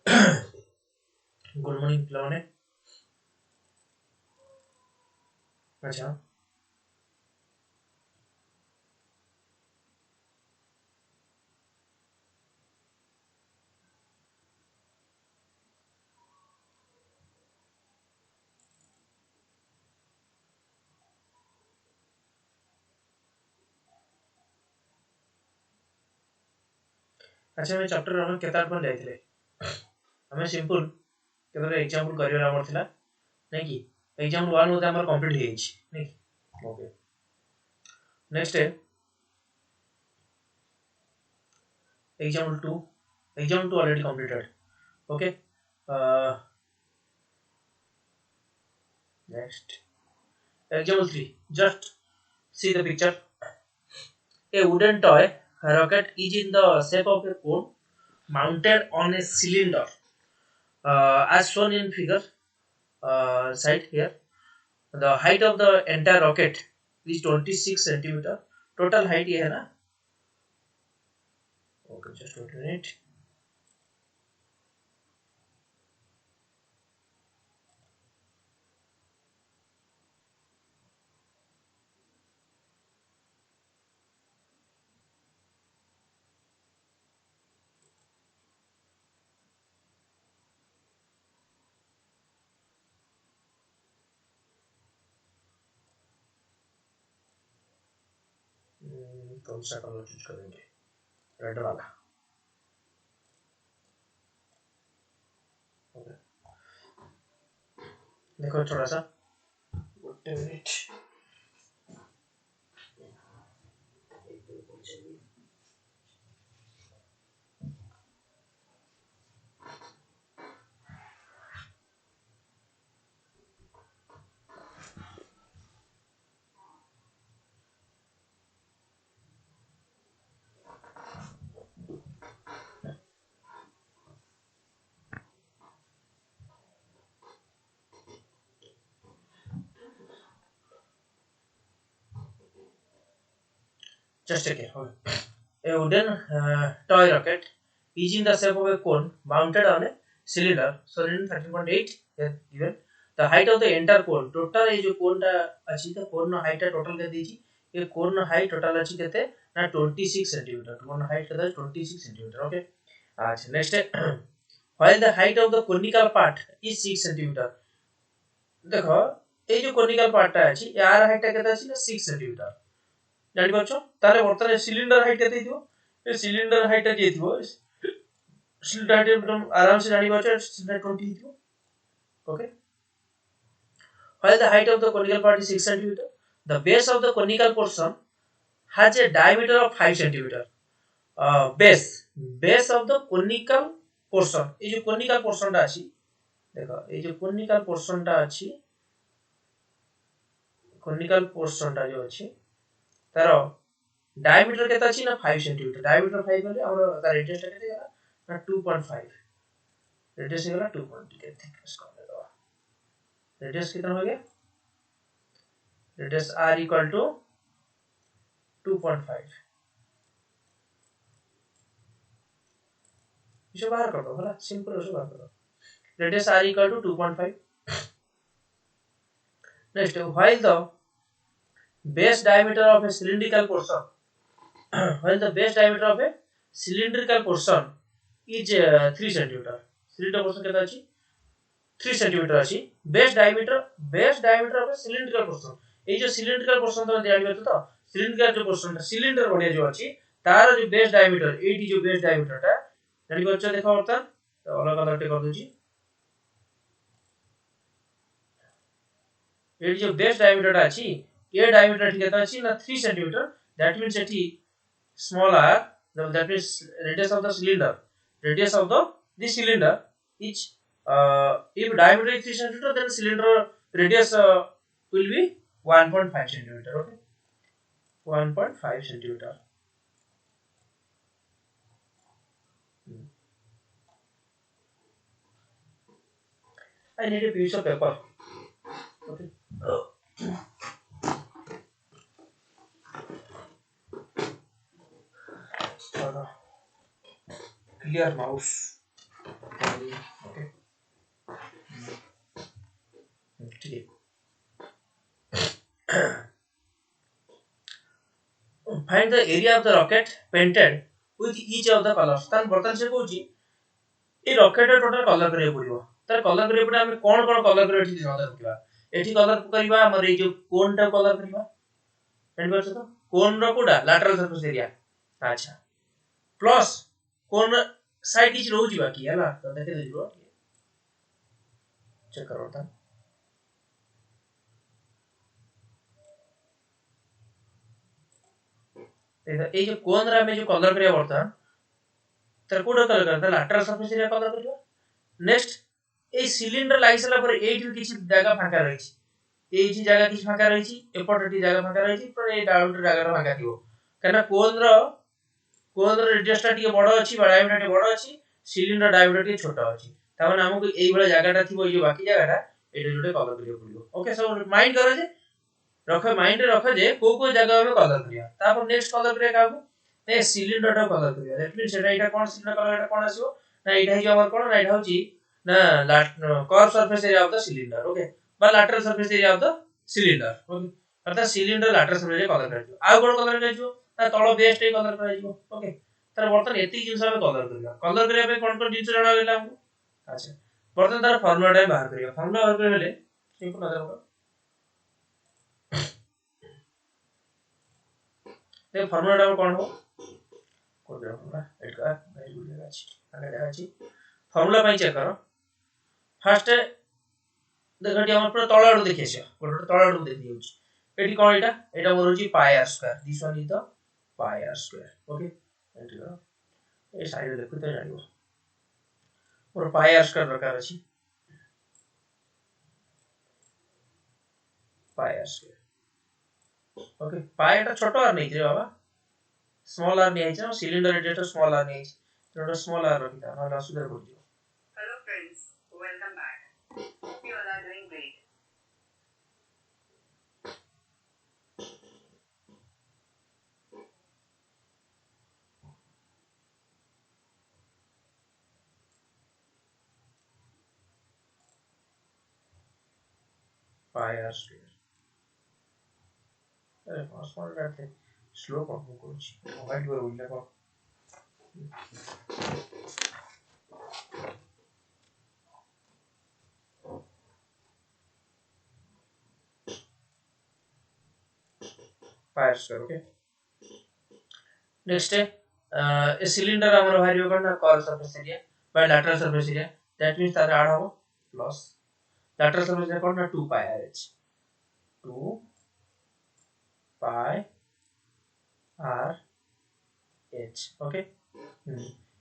Good morning पिलाने। अच्छा अच्छा मैं चैप्टर हम केतार पर जाइथिले हमें सिंपल केतरे एग्जांपल करियर हमर थिला नै कि एग्जांपल 1 होता हमर कंप्लीट हे छि नै ओके नेक्स्ट है example 2 already completed okay next example 3 just see the picture. A wooden toy rocket is in the shape of a cone mounted on a cylinder as shown in figure side here. The height of the entire rocket is 26 centimeter. Total height ये है ना? Okay, just wait a minute. कौन सा colour choose करेंगे? Red वाला. Okay. देखो थोड़ा सा. Wait a minute. Just a second. A wooden toy rocket is in the shape of a cone mounted on a cylinder. So in 13.8 here given the height of the entire cone. Total ये जो cone टा अच्छी था cone no height टा total कर दीजिए. ये cone no height total अच्छी कहते हैं ना 26 centimeter. Cone नो height कहता है 26 centimeter. Okay. अच्छा next है while the height of the conical part is 6 centimeter. देखो ये जो conical part टा अच्छी यार height टा कहता है 6 centimeter. जानी पाछो ताले वर्तमान सिलिंडर हाइट केते दियो ए सिलिंडर हाइट जे दियो सिलिंडर हाइट एकदम आराम से जानी पाछो सिलिंडर 20 दियो okay while the height of the conical part is 6 cm the base of the conical portion has a diameter of 5 cm base of the conical portion ए जो conical portion टा अछि देखो ए जो conical portion टा अछि conical portion टा जो अछि तारो डायमीटर केता अछि ना 5 सेंटीमीटर डायमीटर 5 बोले और तार रेडियस टा केते गला ना 2.5 रेडियस गला 2.2 के थिकनेस कर दो रेडियस कितना हो गया रेडियस r इक्वल टू 2.5 इसे बाहर कर दो है सिंपल उसे बाहर कर दो radius r equal to 2.5 next while the base diameter of a cylindrical portion while the base diameter of a cylindrical portion is 3 cm cylinder portion केता अछि 3 cm अछि base diameter of a cylindrical portion ए जो cylindrical portion तो जानि बतो तो cylindrical जो portion cylinder बने जो अछि तार जो base diameter एटी जो base diameter ता जानि बच्चा देखो बर्तन तो अलग अलग टे कर दोजी एटी जो base diameter ता अछि ये diameter ठीक केता अछि ना 3 cm that means eighty small r that means radius of the cylinder is if diameter is 3 cm then cylinder radius will be 1.5 cm okay 1.5 cm I need a piece of paper okay clear mouse find the area of the rocket painted with each of the colors तान बर्तन से कहूची ए rocket total colour करे पड़िबो तार colour करे पड़े हम कोन कोन colour करे एठी नजर रखिबा एठी कलर करबा हमर ए जो कोन टा कलर करबा जानि परछ तो कोन रो कोडा लैटरल सरफेस एरिया अच्छा प्लस कोन साइड इच रहू जिबा की हला तो देखे दिबो चेक करो ता ए जो कोन रा में जो कलर करे बर्तन तर कोडा कलर करता लैटरल सरफेस एरिया कलर करबा नेक्स्ट ए सिलिंडर लाइसला पर एठी किछि जगह फांका रहिछि एठी जगह किछि फांका रहिछि एपटटी जगह फांका रहिछि पर ए डाउन जगह फांका थिबो कना कोन रो रेडियस टा टिके बड़ अछि डायमीटर टे बड़ अछि सिलिंडर डायमीटर टे छोटा अछि त माने हमकु एई बळे जगहटा थिबो जो बाकी जगहटा एटा जोटे कलर करियो पड़ियो ओके सब माइंड करो जे रखो माइंड रे रखो जे को जगह में कलर करिया तापर नेक्स्ट कलर करिया काबू ए सिलिंडर टा कलर करिया that means Etah cone cylinder colour एटा कोन आसीबो ना एटा हि हमर कोन ना एटा होची ना curve surface area of the cylinder okay बा lateral surface area of the cylinder okay अर्थात cylinder lateral surface area colour करियो आ कोन कलर करियो ना तळ बेस टे कलर करियो ओके तर बर्तन एती जिंस हम कलर करिया पे कोन जिंस जणा लेला हम अच्छा बर्तन तार फार्मूला टाइम बाहर करियो फार्मूला बाहर करले सिंपल नजर रखो ते फार्मूला टाइम कोन हो को दे हमरा एटा वेरी गुड जगह अछि आगे जगह अछि फार्मूला पई चेक करो फर्स्ट देखटी हम पूरा तळाडू देखियछ कोड तळाडू देखि होछ एटी कोन एटा मोर होची pi r square this one is the pi r square okay एटी करो ए साइड देखु त जानिबो मोर पाई आर स्क्वायर प्रकार अछि पाई आर स्क्वायर ओके पाई एटा छोटो आर नै रे बाबा स्मॉल आर नै छै सिलिंडर रेडिएटर स्मॉल आर नै छै तो स्मॉल आर रखिता ना सुधर पड़ जियो hello friends welcome back you are doing great pi r square अरे स्मॉल रहते स्लो कम करूची मोबाइल पर उल्टा को पाई स्क्वायर ओके नेक्स्ट ए सिलिंडर हमर भारियो करना curve surface area by lateral surface area that means तार आड हो प्लस लैटरल सरफेस एरिया करना 2 pi r H 2 pi r H okay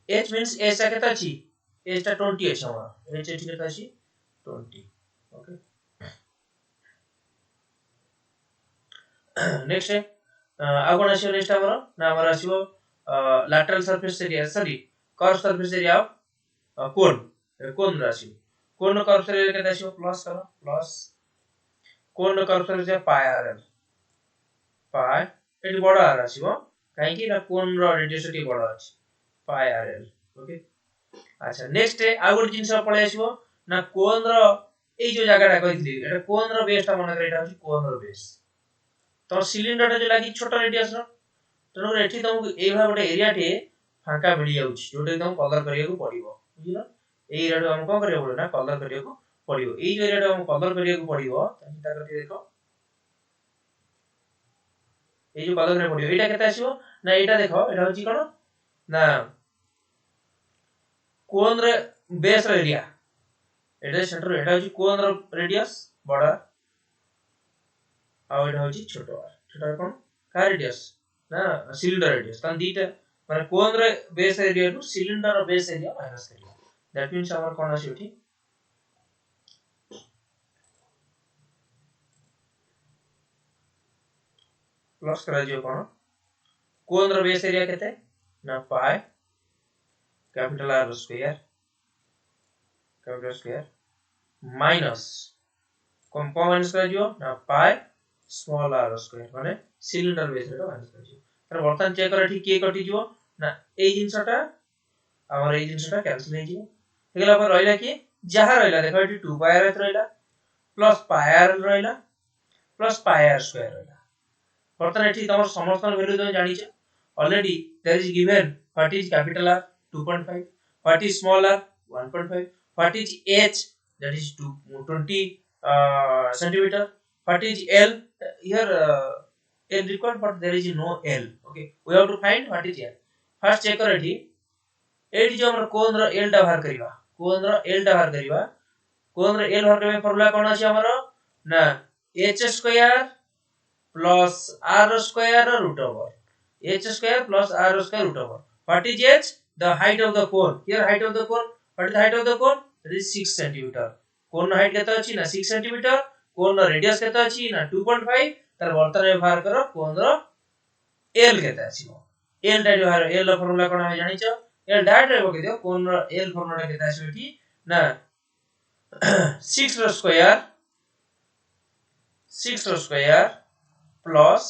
H means H टा केता छी एच टा 20 अछि हमरा एच एच केता छी 20 ओके नेक्स्ट आ कोन आसी नेक्स्ट हमर ना हमर आसीबो lateral surface area sorry curve surface area of cone राशि कोन कर्व सरफेस एरिया केता आसीबो प्लस करो plus cone curve surface area pi r L pi एटी बड़ आर आसीबो काहे कि ना कोन रो रेडियस टी बड़ अछि पाई आर एल ओके अच्छा नेक्स्ट आ गुड जिंस पळे आसीबो ना कोन रो ए जो जगहटा कहितली एटा कोन रो बेस ता मन करे एटा अछि कोन रो बेस तो सिलिंडर टा जो लागी छोटा रेडियस रो तनो एठी तुमको ए भाग गोटे एरिया टे फांका मिली जाउछ जोटे तुम कलर करिया को पड़िबो बुझिलो ए एरिया हम कोन करिया पड़ो ना कलर करिया को पड़िबो ए जो एरिया हम कलर करिया को पड़िबो चिंता करके देखो ए जो कलर रे पड़िबो एटा केता आसीबो ना एटा देखो एटा होची कोन ना कोन रे बेस एरिया एटा सेंटर एटा होची कोन रो रेडियस बड़ा आ एटा होची छोटा कोन का रेडियस ना सिलिंडर रेडियस तन दीटा माने कोन रे बेस एरिया टू सिलिंडर रो बेस एरिया माइनस करियो दैट मींस हमर कोन आसी उठी प्लस करा जियो कोन रो बेस एरिया केते ना pi capital R square minus कौन माइनस करा जियो ना पाई स्मॉल आर स्क्वायर माने सिलिंडर बेस रे माइनस करा जियो तर बर्तन चेक कर ठीक के कटि जियो ना ए जिंसटा हमर ए जिंसटा कैंसिल हे जियो हेगला पर रहला कि जहा रहला देखो एटी 2 पाई आर रहला प्लस पाई आर रहला प्लस पाई आर स्क्वायर रहला बर्तमान एठी तमर समस्त वैल्यू तुम जानि छ already there is given what is capital R 2.5 what is small r 1.5 what is h that is 20 centimeter what is L here L required but there is no L okay we have to find what is L first check कर एठी एठी जो हमर कोन रो L टा बाहर करिवा कोन रो L टा बाहर करिवा कोन रो L बाहर करबे फार्मूला कोन अछि हमर ना h square plus r square root over h square plus r square root over what is h the height of the cone here height of the cone what is the height of the cone that is 6 cm cone height केता अछि ना 6 cm कोन radius केता अछि ना 2.5 तर वर्तन व्यवहार करो कोन रो L केता अछि L टा व्यवहार L रो फार्मूला कोन हम जानि छ L डाट रहबो के दियो कोन रो L फार्मूला केता अछि एठी ना 6 रो स्क्वायर प्लस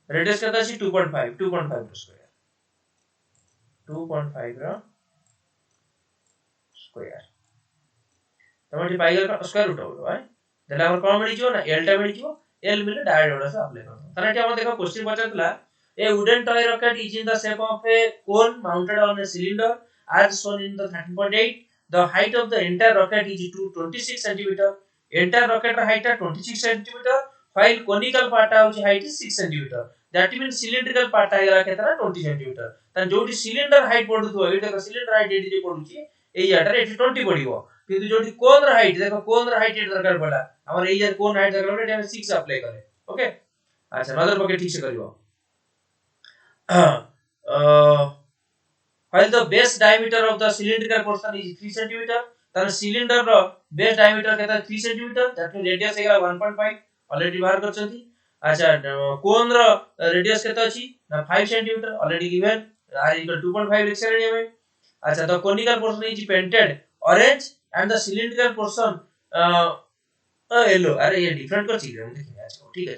रेडियस केता अछि 2.5 रो स्क्वायर 2.5 रो स्क्वायर तमठी पाइगल का स्क्वायर रूट होबो है देला हमर कोन मिली जो ना L टा मिली जो L मिले डायरेक्ट ओडा से अप्लाई करतो तने एठी हम देखो question पचातला a wooden toy rocket is in the shape of a cone mounted on a cylinder as shown in the 13.8 the height of the entire rocket is 26 cm entire rocket height is 26 cm while conical part of height is 6 cm that means cylindrical part आइला केतना 20 cm तन जोटी cylinder height पडुथो ए देखो cylinder height एठी जे पडुची एई जाटर एठी 20 पडिवो किंतु जोटी कोन र height देखो कोन र height एठी दरकार पडला हमर एई जे कोन हाइट दरकार पडला एठी 6 अप्लाई करे ओके अच्छा नजर पके ठीक से करिवो while the base diameter of the cylindrical portion is 3 cm then cylinder ro base diameter केता 3 cm that means radius हेगा 1.5 ऑलरेडी बाहर करछंती अच्छा कोन रो रेडियस केता अछि ना 5 cm ऑलरेडी गिवन r = 2.5 लिख सरे हमें अच्छा the conical portion is painted orange and the cylindrical portion yellow अरे ये डिफरेंट कर छी हम देखिए अच्छा ठीक है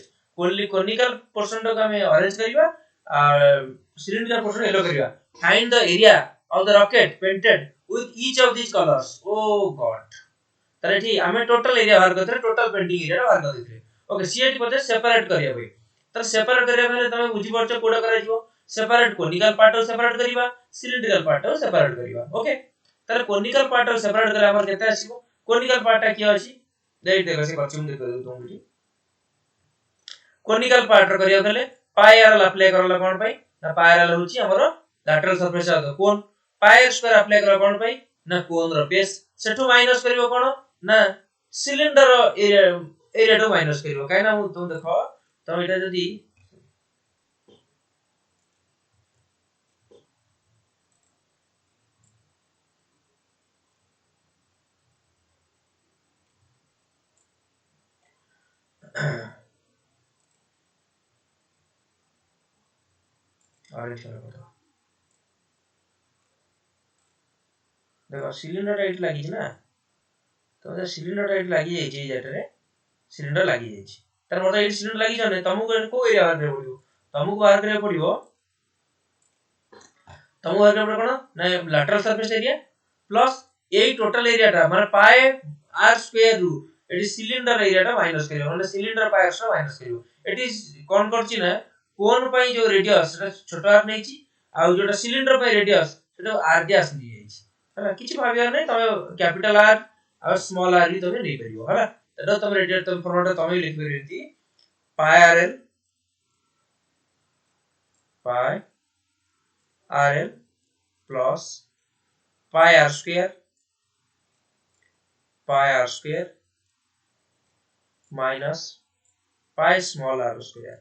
conical portion तो हमें ऑरेंज करिवा cylindrical portion yellow करिवा find the area of the rocket painted with each of these colors oh god तरे ठीक हमें टोटल एरिया बाहर करते टोटल पेंटिंग एरिया बाहर कर देते ओके सीएटी पते सेपरेट करिया भाई तर सेपरेट करिया पहले तमे बुझी परछ कोडा करा जिवो सेपरेट कोनिकल पार्ट सेपरेट करिवा सिलिंड्रिकल पार्ट सेपरेट करिवा ओके तर कोनिकल पार्ट सेपरेट करा हमर केते आसीबो कोनिकल पार्ट किया अछि देख देखो से करछुम देख तुम बुझी कोनिकल पार्ट करिया गले पाई आर अप्लाई करला कोन भाई ना पाई आर होची हमर lateral surface of the cone pi r square apply करला कोन भाई ना कोन रो बेस सेठो माइनस करिवो कोन ना सिलिंडर एरिया तो माइनस करिवो काई ना तुम देखो तो एटा जदी ऑरेंज कलर को देखो सिलिंडर टाइट लागि छ ना तो जे सिलिंडर टाइट लागि जाय छै जेटरे सिलिंडर लागि जाय छै तर मतलब ए सिलिंडर लागि छ ने तमु को एरिया बाहर करे पड़ियो तमु को बाहर करे पड़ियो तमु बाहर करे कोन ना लैटरल सरफेस एरिया प्लस ए टोटल एरिया टा माने पाई आर स्क्वायर रु एटी सिलिंडर एरिया टा माइनस करियो माने सिलिंडर पाई आर माइनस करियो एटी कोन करछि ना कोन पई जो रेडियस सेटा छोटा आर नै छी आ जोटा सिलिंडर पई रेडियस सेटा आर डैश नि जाय छी हला किछि भाबिया नै तमे कैपिटल आर और स्मॉल आर भी तमे नै परियो हला एटा तमे रेडियस तमे फॉर्मूला तमे लिख परियंती pi r L plus pi r square minus pi small r square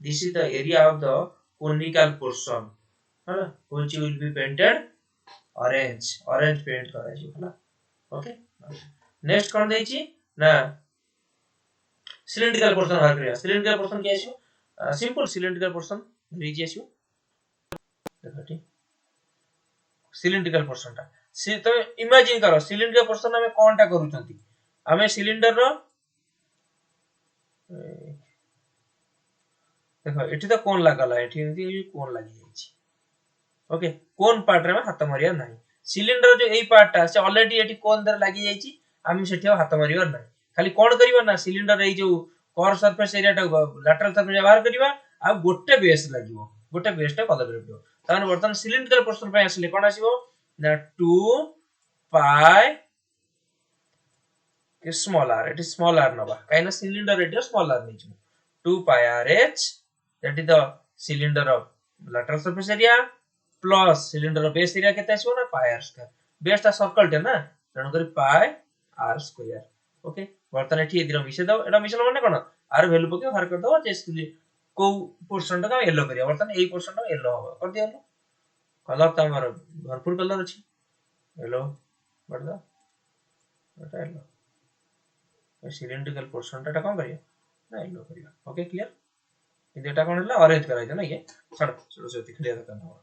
this is the area of the conical portion hala which will be painted orange paint करा छी हला ओके नेक्स्ट कोन दै छी ना सिलिंड्रिकल पोर्शन बाहर करिया cylindrical portion के आछो simple cylindrical portion रीज आछो देखो ठीक सिलिंड्रिकल पोर्शन ता तो इमेजिन करो सिलिंड्रिकल पोर्शन हमें कोनटा करूछंती हमें सिलिंडर रो देखो एठी तो कोन लागला एठी एमती कोन लागि जाय छी ओके कोन पार्ट रे हाथ मारिया नाही सिलिंडर जो एई पार्ट ता से ऑलरेडी एठी कोन दर लागि जाय छी हम सेठी हाथ मारियो नाही खाली कोन करिवा ना सिलिंडर ए जो कोर सरफेस एरिया टा लैटरल सरफेस बाहर करिवा आ गोटे बेस लागिवो गोटे बेस टा कलर करिवो ताने वर्तमान सिलिंड्रिकल पोर्शन पे आसले कोन आसीबो ना 2 pi small r it is small r नबा काइना सिलिंडर रेडियस स्मॉल r नै 2 pi r h that is the cylinder of lateral surface area plus cylinder of base area केते आसीबो ना pi r स्क्वायर बेस टा circle टे ना तण करी pi r square okay वर्तन एठी एदिरा मिसे दो एटा मिसल माने कोन r वैल्यू पके बाहर कर दो जे को पोर्शन टा येलो करिया वर्तन एई पोर्शन टा येलो हो कर दिया कलर त हमर भरपूर कलर अछि येलो बडदा एटा येलो सिलिंड्रिकल पोर्शन टा कोन करिया ना येलो करिया ओके क्लियर इन एटा कोन हला ऑरेंज कराइ ना ये छड़ छोड़ से क्लियर करना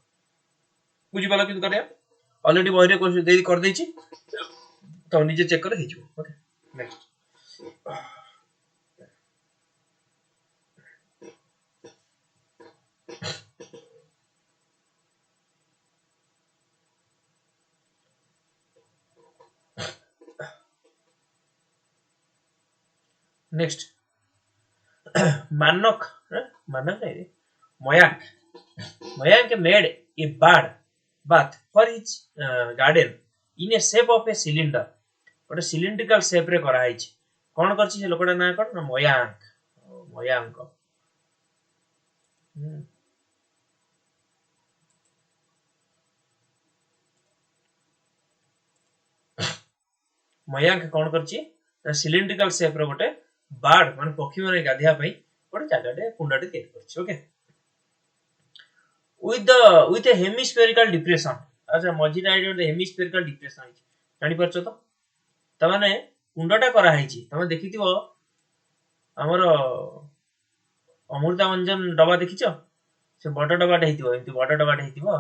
बुझि पाला कि करिया ऑलरेडी बहिरे को दे कर दै छी तो निजे चेक कर हे जो ओके नेक्स्ट नेक्स्ट मानक मानक नहीं Mayank made a bath for his garden in a shape of a cylinder गोटे सिलिंड्रिकल शेप रे करा हिच कोन करछि से लोकटा ना कोन ना मयांक मयांक कोन करछि ना सिलिंड्रिकल शेप रे गोटे बार्ड माने पक्षी माने गाधिया पई गोटे जागाटे कुंडाटे तैयार करछि okay with a hemispherical depression अच्छा मझी राइट हेमिस्फेरिकल डिप्रेशन है जानि परछो तो तमाने कुंडटा करा हिची तमे देखिथिबो हमर अमृता मंजन डबा देखिछो से बड़ डबाटे हेतिबो एंति बड़ डबाटे हेतिबो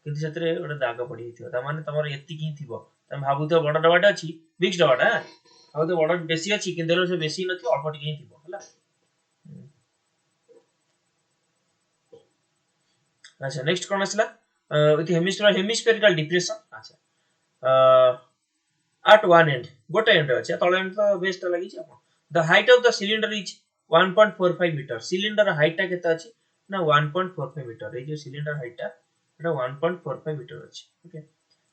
किंतु सेतरे गोटे दाग पड़ी हेतिबो तमाने तमर एति की थिबो तमे भाबुतो बड़ डबाटे अछि बिक्स डबाटा आ तो बड़ बेसी अछि किंतु से बेसी नथि अल्प टिके थिबो हला अच्छा नेक्स्ट कोन आसला विथ हेमिस्फेरिकल डिप्रेशन अच्छा at one end गोटे एंड अछि तळे एंड तो बेस टा लागि छै the height of the cylinder इज 1.45 मीटर सिलिंडर हाइट टा केता अछि ना 1.45 मीटर ए जो सिलिंडर हाइट टा एटा 1.45 मीटर अछि okay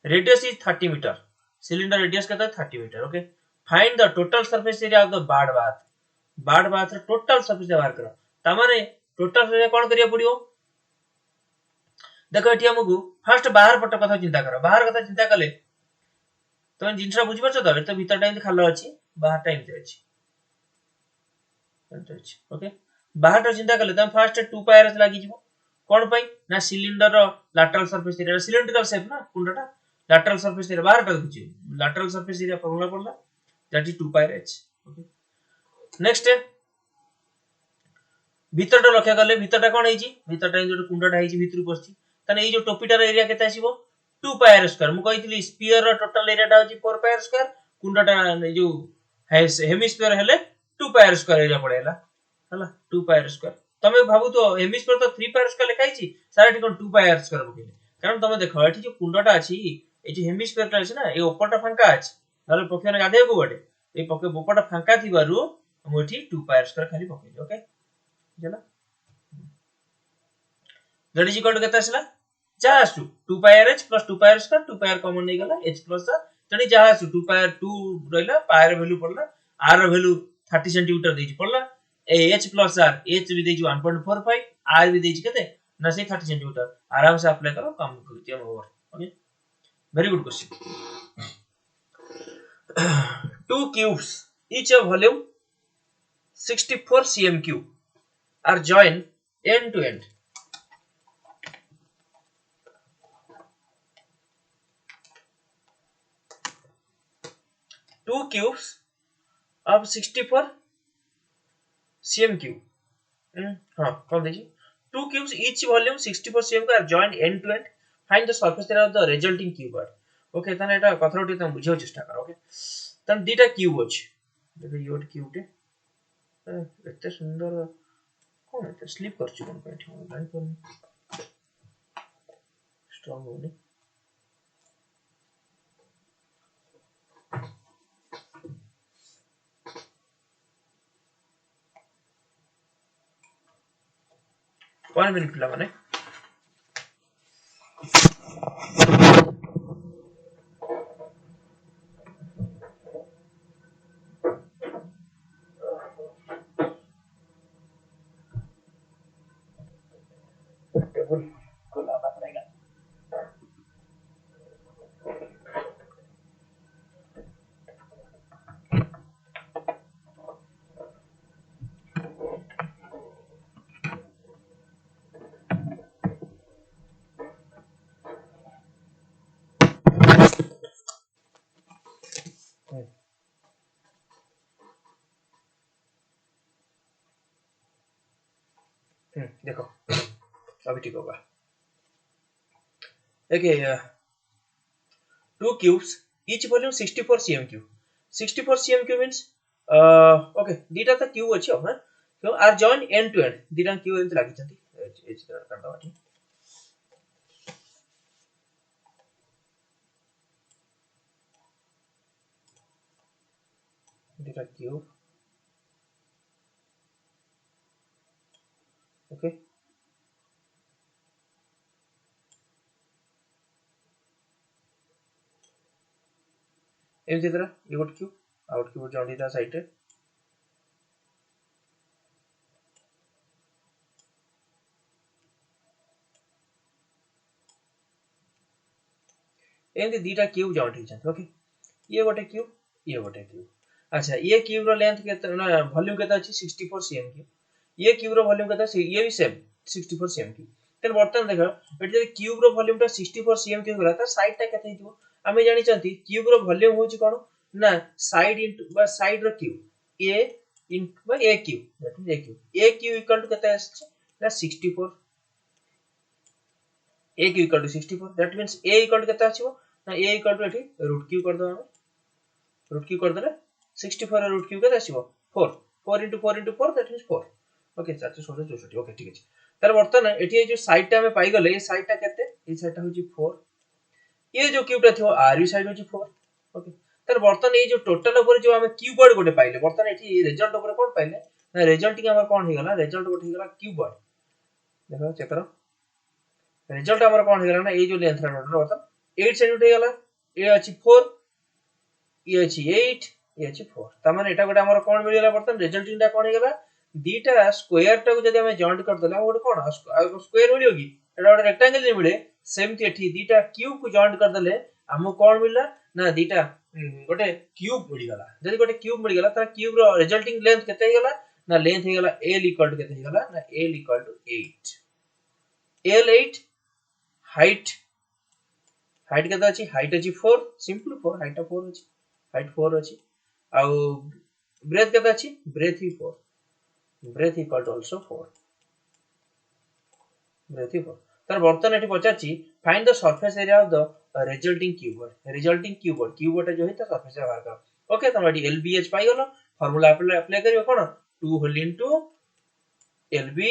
radius is 30 metre cylinder radius केता 30 metre okay find the total surface area of the bird bath रे टोटल सरफेस बाहर करो ता माने टोटल एरिया कोन करिया पड़ियो देखो एठी हमकु फर्स्ट बाहर पट कथा चिंता करो बाहर कथा चिंता कले तो जिनसा बुझि परछ त तो भीतर टाइम खालो अछि बाहर टाइम ते अछि ओके बाहर तो चिंता कले त फर्स्ट 2 पायर लागि जिवो कोन पई ना cylinder lateral surface area cylindrical shape ना कुंडटा लैटरल सरफेस एरिया बाहर टा कुछ लैटरल सरफेस एरिया फॉर्मूला पड़ला that is 2 pi r h okay next भीतर टा लक्ष्य करले भीतर टा कोन हेची भीतर टा जो कुंडटा हेची भीतर पछी तने ए जो टोपीटार एरिया केते आसीबो 2 पायर स्क्वायर मु कहितली स्फीयर रो टोटल एरिया टा होची 4 पायर स्क्वायर कुंडटा जो हेमिस्फीयर हेले 2 पायर स्क्वायर एरिया पड़ेला हला 2 पायर स्क्वायर तमे भाबु तो हेमिस्फीयर तो 3 पायर स्क्वायर लिखाइची सारा ठी कोन 2 पायर स्क्वायर पकेले कारण तमे देखो एठी जो कुंडटा अछि ए जो हेमिस्फीयर टा अछि ना ए ऊपरटा फांका अछि नले पक्षीने गाधे को बटे ए पके ऊपरटा फांका थिबारु हम एठी 2 पायर स्क्वायर खाली पकेले ओके जला दैट इज इक्वल टू केता आसला जहासु 2 pi r h plus 2 pi r square 2 pi r common नहीं गला h plus तणी जहासु 2 पायर 2 रहला पायर वैल्यू पड़ला r रो वैल्यू 30 सेंटीमीटर देजी पड़ला ए h plus r h भी देजी 1.45 r भी देजी केते ना से 30 सेंटीमीटर आराम से अप्लाई करो काम game over okay very good question two cubes each of volume 64 cm cube are joined end to end two cubes of 64 cm cube हाँ कौन देखिए two cubes each volume 64 cm are joined end to end find the surface area of the resulting cube okay तने एटा कथरोटी तम बुझियो चेष्टा करो okay तन दीटा cube अछि देखो योट क्यूब टे एते सुंदर कोन एते स्लिप करछि कोन पैठी लाइन पर स्ट्रांग होनी 1 मिनिट पिला माने टेबल को लाना पड़ेगा। देखो अभी ठीक होगा। देखिए 2 cubes each volume 64 cm cube 64 cm cube means okay dita ta cube अछि हम so are joined end to end dita cube एंत लागि छथि ए चित्र करदा बाटी dita cube okay एम चित्र ये गोट क्यूब आउट क्यूब जोड़ी ता साइड रे एंती दीटा क्यूब जॉइंट ही छथि ओके ये गोटे क्यूब अच्छा ये क्यूब रो लेंथ केते ना वॉल्यूम केते अछि 64 cm क्यूब ये क्यूब रो वॉल्यूम केते ये भी सेम 64 cm क्यूब तेन बर्तन देखो एटी जे क्यूब रो वॉल्यूम टा 64 cm क्यूब होला त साइड टा केते हिजो आमे जानि चंती क्यूब रो वॉल्यूम होची कोन ना साइड इनटू बा साइड रो क्यूब a इनटू बा a cube that means a cube equal to केते आछि ना 64 a cube equal to 64 that means a equal to केते आछिबो ना a इक्वल टू एठी रूट क्यूब कर दो हम रूट क्यूब कर देले 64 रो रूट क्यूब केते आछिबो 4 4 into 4 into 4 that means 4 okay 464 okay ठीक अछि तार बर्तन एठी जो साइड टा में पाई गले ये साइड टा केते ये साइड टा होची 4 ये जो क्यूब टा थियो आर भी साइड होची 4 ओके तार बर्तन ये जो टोटल ऊपर जो हम क्यूबॉइड गोटे पाइले बर्तन एठी रिजल्ट ऊपर कोन पाइले ना रिजल्ट के हमर कोन हे गला रिजल्ट गोटे हे गला क्यूबॉइड देखो चेक करो रिजल्ट हमर कोन हे गला ना ये जो लेंथ रा बर्तन 8 सेंटीमीटर हे गला ये अछि 4 ये अछि 8 ये अछि 4 त माने एटा गोटे हमर कोन मिल गला बर्तन रिजल्टिंग टा कोन हे गला दीटा स्क्वायर टा को जदी हम जॉइंट कर देला गोटे कोन स्क्वायर मिलियो कि एटा गोटे रेक्टेंगल नहीं मिले सेम ती एठी दीटा क्यूब को जॉइंट कर देले हमो कोन मिलला ना दीटा गोटे क्यूब मिल गला जदी गोटे क्यूब मिल गला त क्यूब रो रिजल्टिंग लेंथ केते हे गला ना लेंथ हे गला l इक्वल टू केते हे गला ना l equal to 8 l 8 height height केते अछि हाइट अछि 4 सिंपल 4 हाइट 4 अछि हाइट 4 अछि आउ ब्रेथ केते अछि breath he 4 breadth equal to also 4 breadth 4 तर बर्तन एठी पचाची find the surface area of the resulting cuboid जो है त सरफेस एरिया बाहर कर ओके तम एठी lbh पाई गलो फार्मूला अप्लाई करियो कोन 2 whole into lb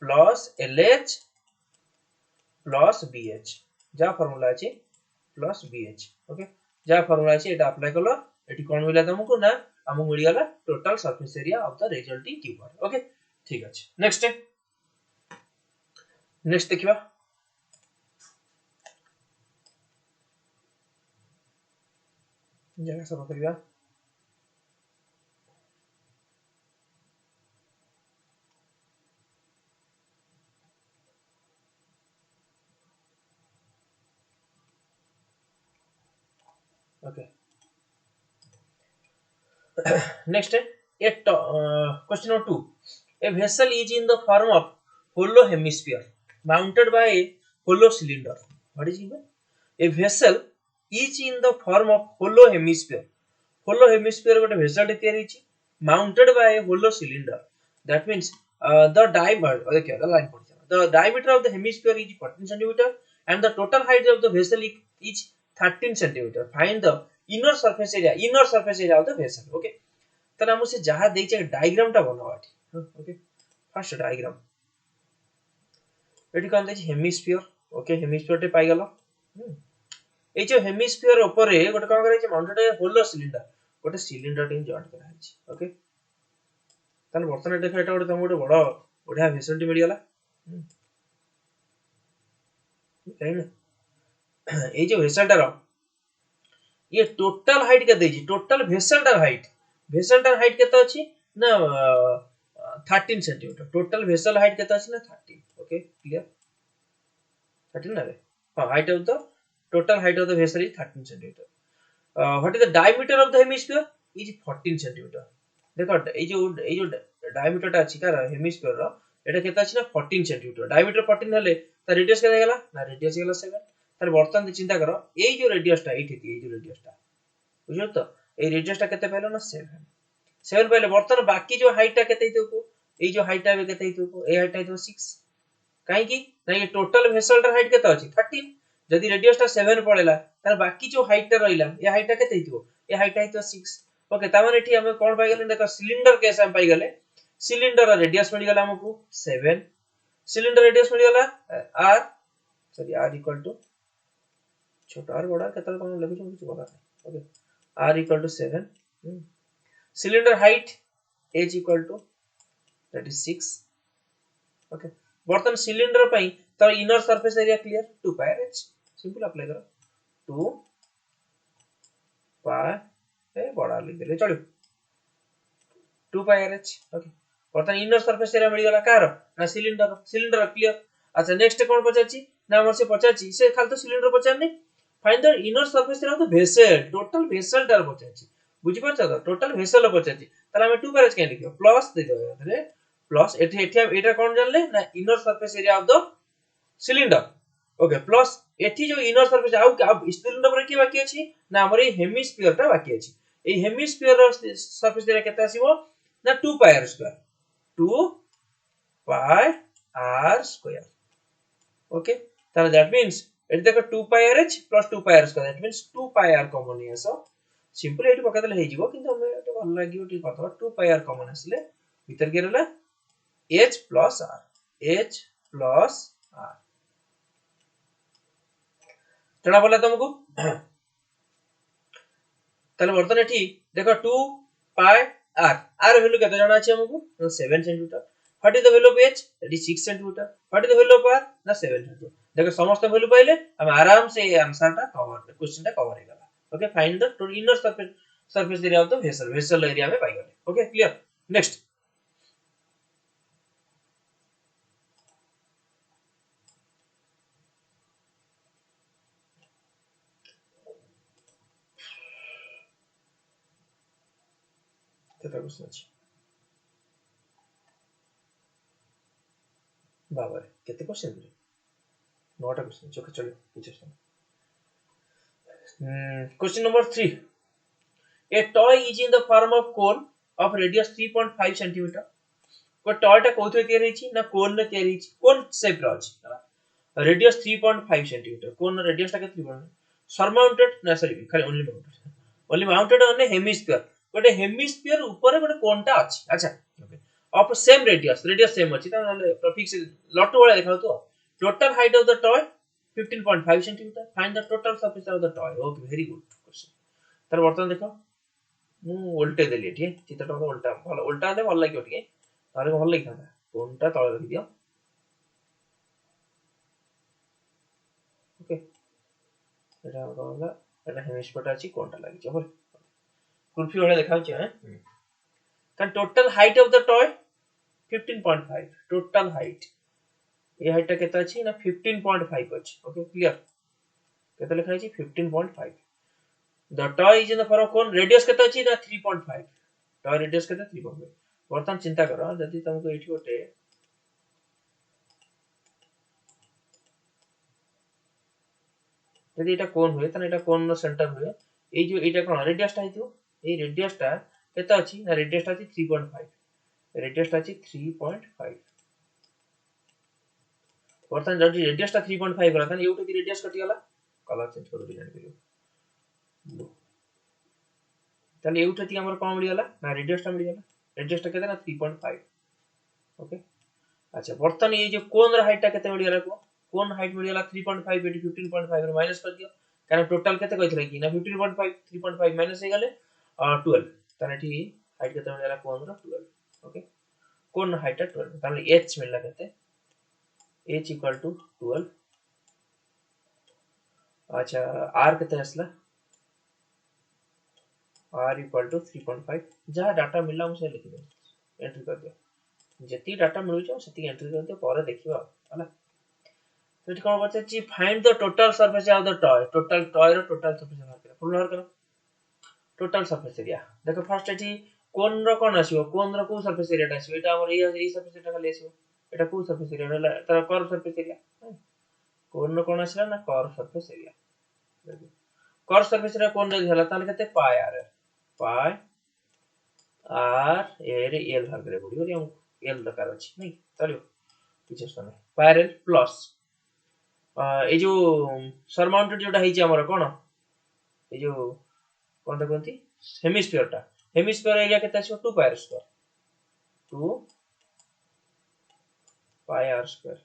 plus lh plus bh जा फार्मूला अछि प्लस bh ओके जा फार्मूला अछि एटा अप्लाई कलो एठी कोन मिला तुमको ना हमु मिल गला total surface area of the resulting cuboid okay ठीक अछि नेक्स्ट देखिबा जगह सब करिया okay next question number 2 a vessel is in the form of hollow hemisphere mounted by a hollow cylinder what is it a vessel is in the form of hollow hemisphere gote vessel tiyari chi mounted by a hollow cylinder that means the diameter okay the line the diameter of the hemisphere is 14 cm and the total height of the vessel is 13 cm find the inner surface area of the vessel okay তাহলে আমরা সে যাহা দেইছে ডায়াগ্রামটা বানাও এটি okay first diagram এটি কোন দেইছে hemisphere ওকে হেমিস্ফিয়ারটি পাই গেল এই যে হেমিস্ফিয়ার উপরে গোটে কোন করা হইছে মাউন্টেড হোলো সিলিন্ডার গোটে সিলিন্ডার টি জয়েন্ট করা হইছে ওকে তাহলে বর্তমানে দেখো এটা গোটে তুমি গোটে বড় বড়িয়া ভেসেলটি মিলি গলা এই যে ভেসেলটার ये टोटल हाइट केते अछि टोटल भेसलटार हाइट केते अछि ना 13 सेंटीमीटर टोटल भेसल हाइट केते अछि ना 13 ओके क्लियर 13 ना रे हां height of the total height of the vessel is 13 centimetre what is the diameter of the hemisphere is 14 centimetre देखो এই যে डायमीटरটা আছে কার হেমিস্ফিয়ার র এটা কেতে আছে না 14 সেন্টিমিটার ডায়ামিটার 14 হলে তার রেডিয়াস কেতে গেলা না রেডিয়াস গেলা 7 তাহলে বর্তমান চিন্তা করো এই যে রেডিয়াসটা এই যে রেডিয়াসটা বুঝছো তো এই রেডিয়াসটা কেতে পাইলো না 7 পাইলে বর্তমান বাকি যে হাইটটা কেতে হইতো এই যে হাইটটা হবে কেতে হইতো এই হাইটটা হইতো 6 কাই কি না এই টোটাল ভেসেলটার হাইট কেতে আছে 13 যদি রেডিয়াসটা 7 পড়েলা তাহলে বাকি যে হাইটটা রইলা এই হাইটটা কেতে হইতো এই হাইটটা হইতো 6 ओके ताମାନେ एठी हम कोन पाई गेले देखो सिलिंडर केस हम पाई गेले सिलिंडर रा रेडियस मिल गेला हमकु 7 सिलिंडर रेडियस मिल गेला r sorry r equal to छोटा r बड़ा केतल कोन लिखि छु कुछ बता okay r equal to 7 cylinder height h equal to that is 6 okay बर्तन सिलिंडर पई तो inner surface area clear 2 pi h simple apply करो 2 पाई ए बड़ा लिख देले चलो 2 पाई आर एच ओके बर्तन इनर सरफेस एरिया मिल गला कार ना सिलिंडर क्लियर अच्छा नेक्स्ट कोन पचाची ना हमर से पचाची से खाली तो सिलिंडर पचानी find the inner surface area of the vessel total vessel टार पचाची बुझी परछ तो टोटल वेसल पचाची ताले हम 2 पाई आर एच के लिखियो प्लस दे दो रे प्लस एठी एटा कोन जानले ना inner surface area of the cylinder okay plus एठी जो इनर सरफेस आउ सिलिंडर पर की बाकी अछि ना हमर ए हेमिस्फीयर टा बाकी अछि ए हेमिस्फीयर सरफेस एरिया केते आसीबो ना 2 pi r square 2 pi r square okay ताले दैट मींस एटी देखो 2 pi r h plus 2 pi r square that means 2 pi r common नि आसो सिंपल एटी पका देले हे जिवो किंतु हम एटा भल लागियो टी कथा 2 पाई r कॉमन आसले भीतर के रहला h प्लस r जना बोला तुमको তাহলে বর্তমান এটি দেখো 2 পাই r r ভ্যালু কত জানা আছে আমাকে 7 centimetre what is the value of h that is 6 centimetre what is the value of r না 7 সেন্টিমিটার দেখো সমস্ত ভ্যালু পাইলে আমি आराम से এই आंसरটা কভার क्वेश्चनটা कवर हो गया okay find the inner surface area of the vessel area में पाई गले ओके क्लियर नेक्स्ट केटा क्वेश्चन अछि बाबा केते क्वेश्चन रे नोटा क्वेश्चन ओके चलो पीछे सुन question number 3 A toy is in the form of cone of radius 3.5 cm. को toy टा कोथरे तयार हेछि ना कोन रे तयार हेछि कोन शेप रो अछि रेडियस 3.5 cm कोन रेडियस टा केते बन सरमाउंटेड ना सॉरी खाली only mounted on A hemisphere गोटे हेमिस्फीयर ऊपर गोटे कोन टा अछि अच्छा okay of same radius same अछि त फिक्स लॉट वाला देखाउ तो total height of the toy 15.5 cm find the total surface of the toy okay very good question तर वर्तमान देखो मु उल्टे देली ठीक चित्रटा उल्टा भलो उल्टा दे भल लागियो ठीक तारे भल लागि थांदा कोनटा तळे रखि दियो ओके एटा कहला एटा हेमिस्फीयर अछि कोनटा लागि छ बोल कुल्फी वाला देखाउ छ हैं kan total height of the toy 15.5 total height ये हाइट केते अछि ना 15.5 अछि ओके क्लियर केते लिखा अछि 15.5 the toy is in the form of cone radius केते अछि ना 3.5 toy radius केते 3.5 वर्तमान चिंता करो जदि तुमको एठी गोटे यदि एटा कोन हुए तने एटा कोन नो सेंटर हुए ए जो एटा कोन रेडियस टा हितो ए रेडियस टा केते अछि ना रेडियस टा अछि 3.5 रेडियस टा अछि 3.5 वर्तमान जदि रेडियस टा 3.5 गला तने एउटे रेडियस कटि गला कलर चेंज करू जानि दियो ब्लू तने एउटे ती हमर कोन मिल गला ना रेडियस टा मिल गला रेडियस टा केते ना 3.5 ओके अच्छा वर्तमान ये जो कोन र हाइट टा केते मिल गला को कोन हाइट मिल गला 3.5 एटी 15.5 रे माइनस कर दियो कारण टोटल केते कहथले कि ना 15.5 3.5 माइनस हे गले 12 तने ठी हाइट केते मिल गला कोन र 12 ओके कोन हाइट टा 12 तने h मिलला केते h इक्वल टू 12 अच्छा r केते आसला r इक्वल टू 3.5 जहाँ डाटा मिला मुझे लिख दे एंट्री कर दियो जति डाटा मिलु छ सेति एंट्री कर दियो पर देखिबा हला तो कोन बचे ची find the total surface of the toy रो टोटल सरफेस बाहर कर फुल बाहर करो टोटल सरफेस एरिया देखो फर्स्ट एठी कोन रो कोन आसीबो कोन रो को सरफेस एरिया आसीबो एटा हमर ए सरफेस एटा खाली आसीबो एटा को सरफेस एरिया होला तार कर्व सरफेस एरिया कोन रो कोन आसीला ना curve surface area curve surface area cone रे होला ताले केते पाई आर ए रे एल बाहर करे पड़ियो रे एल दरकार अछि नै चलियो किछ समय पाई एल प्लस ए जो सरमाउंटेड जोटा हेची हमर कोन ए जो कोन त कोंती हेमिस्फीयर एरिया केते आछो 2 pi r square 2 pi r square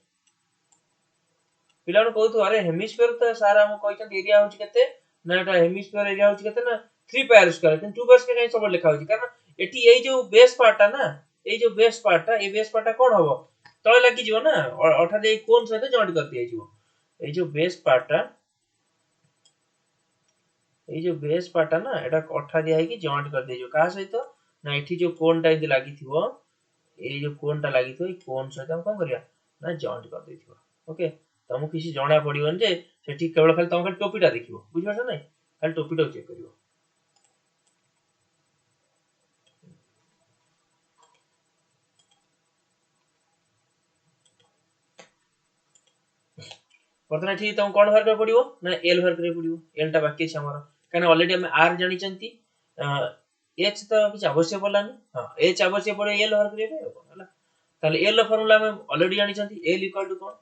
पिलान कहू अरे हेमिस्फीयर तो सारा हम कहचन एरिया होची केते ना एटा हेमिस्फीयर एरिया होची केते ना 3 पाई आर स्क्वायर किंतु 2 पाई स्क्वायर कहीं सब लिखा होची कारण एटी ए जो बेस पार्टा ना ए जो बेस पार्टा ए बेस पार्टा कोन हबो तळे लागि जिवो ना अर्थात ए कोन सहित जॉइंट कर दिया जिवो ए जो बेस पार्टा ना एटा अठा दिया है कि जॉइंट कर दिया जो का सहित ना एठी जो कोन टा इदि लागि थिवो ए जो कोन टा लागि थिवो ए कोन सहित हम कोन करिया ना जॉइंट कर देथिवो ओके तमु किसी जणा पडिवन जे सेठी केवल खाली तम खाली टोपीटा देखिवो बुझिबो नै खाली टोपीटा चेक करिवो बर्तन एठी तम कोन भर कर पडिवो ना एल भर कर पडिवो एल टा बाकी छै हमर काने ऑलरेडी हम आर जानि चंती एच तो किछ आवश्यक पड़लानी हां एच आवश्यक पड़े एल भर करिवे होला ताले एल रो फार्मूला हम ऑलरेडी जानि चंती एल इक्वल टू कोन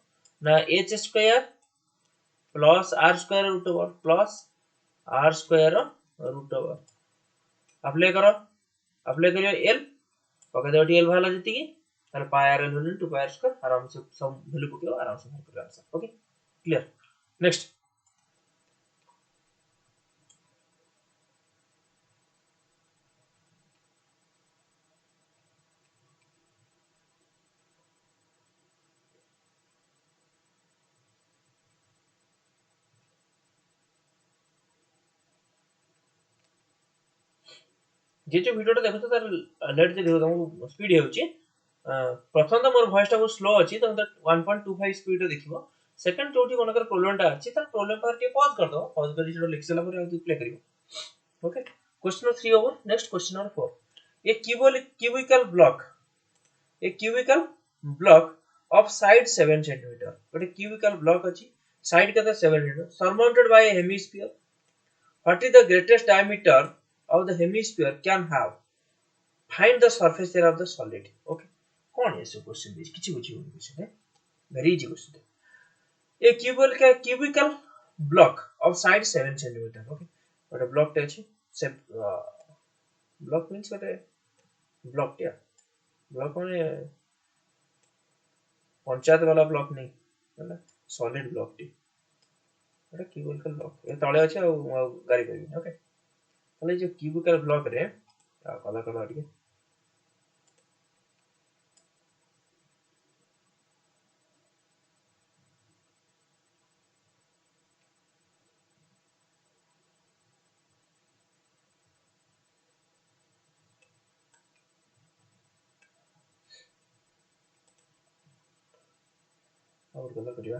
ना h square plus r square root over plus r square root over apply करियो एल पका दो एल वाला जति की ताले पाई आर एल होलन 2 पाई आर स्क्वायर आराम से सब वैल्यू पकियो आराम से कर आंसर ओके क्लियर नेक्स्ट जे जो वीडियो देखो तो तार लेट जे देखो तुमको स्पीड हेउची प्रथम तो मोर वॉइस टा बहुत स्लो अछि तो 1.25 स्पीड रे देखिबो सेकंड जोटी कोनकर प्रॉब्लम टा अछि त प्रॉब्लम पर के पॉज कर दो पॉज कर दिसो लिख सला पर आ प्ले करियो okay question number 3 over next question number 4 A cubical block of side 7 centimetre गोटे क्यूबिकल ब्लॉक अछि साइड केते 7 centimetre surmounted bye A hemisphere what is the greatest diameter of the hemisphere can have find the surface area of the solid okay कौन है so question this किछि बुझियो question है very easy question A cubical block of side 7 centimetre okay गोटे block टे अछि से block means गोटे ब्लॉक टे ब्लॉक माने पंचायत वाला ब्लॉक नहीं है सॉलिड ब्लॉक टे गोटे क्यूबिकल ब्लॉक ए तळे अछि आ गाड़ी करबी ओके ताले जो क्यूबिकल ब्लॉक रे कला कला ଟିକେ और कला करिया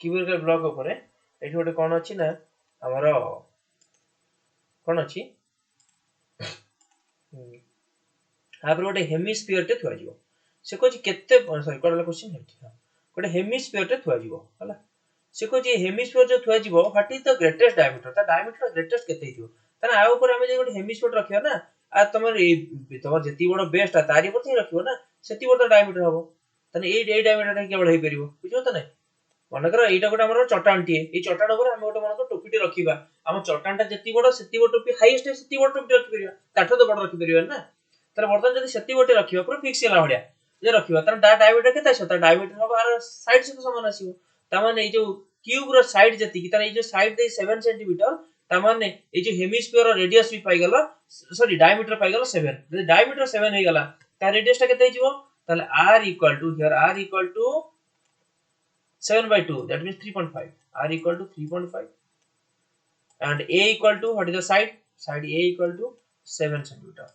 क्यूबिकल ब्लॉक ऊपर एठी गोटे कोन अछि ना हमर कोन अछि हां पर गोटे हेमिस्फीयर टे थुआ जिवो से कोछि केते सॉरी कोडला क्वेश्चन है गोटे हेमिस्फीयर टे थुआ जिवो हला से कोछि हेमिस्फीयर जो थुआ जिवो what is the greatest diameter ता डायमीटर ग्रेटेस्ट केते हियो तने आ ऊपर हमें जे गोटे हेमिस्फीयर रखियो ना आ तमर जति बडो बेस्ट आ तारी ऊपर रखियो ना सेति बडो डायमीटर हबो तने ए डायमीटर केवल हे परिबो बुझियो त नै मनकर एटा गोटे हमर चटानटी ए चटान ऊपर हम गोटे मनकर टोपीटी रखिबा हम चटानटा जति बडो सेति बडो टोपी हाईएस्ट सेति बडो टोपी रखि परिबा ताठो तो बडो रखि परिबा ना तर बर्तन जदि सेति बडो रखिबा पूरा फिक्स होला भडिया जे रखिबा तर डायमीटर केते छ तर डायमीटर हबो आर साइड से तो समान आसीबो त माने ए जो क्यूब रो साइड जति कि ताने ए जो साइड दे 7 सेंटीमीटर ता माने ए जो हेमिस्फीयर रो रेडियस भी पाई गेला सॉरी डायमीटर पाई गेला 7 जदि डायमीटर 7 हे गेला ता रेडियस ता केते हिजो ताले r equal to here r equal to 7/2 that means 3.5 r equal to 3.5 and a equal to what is the side a equal to 7 centimeter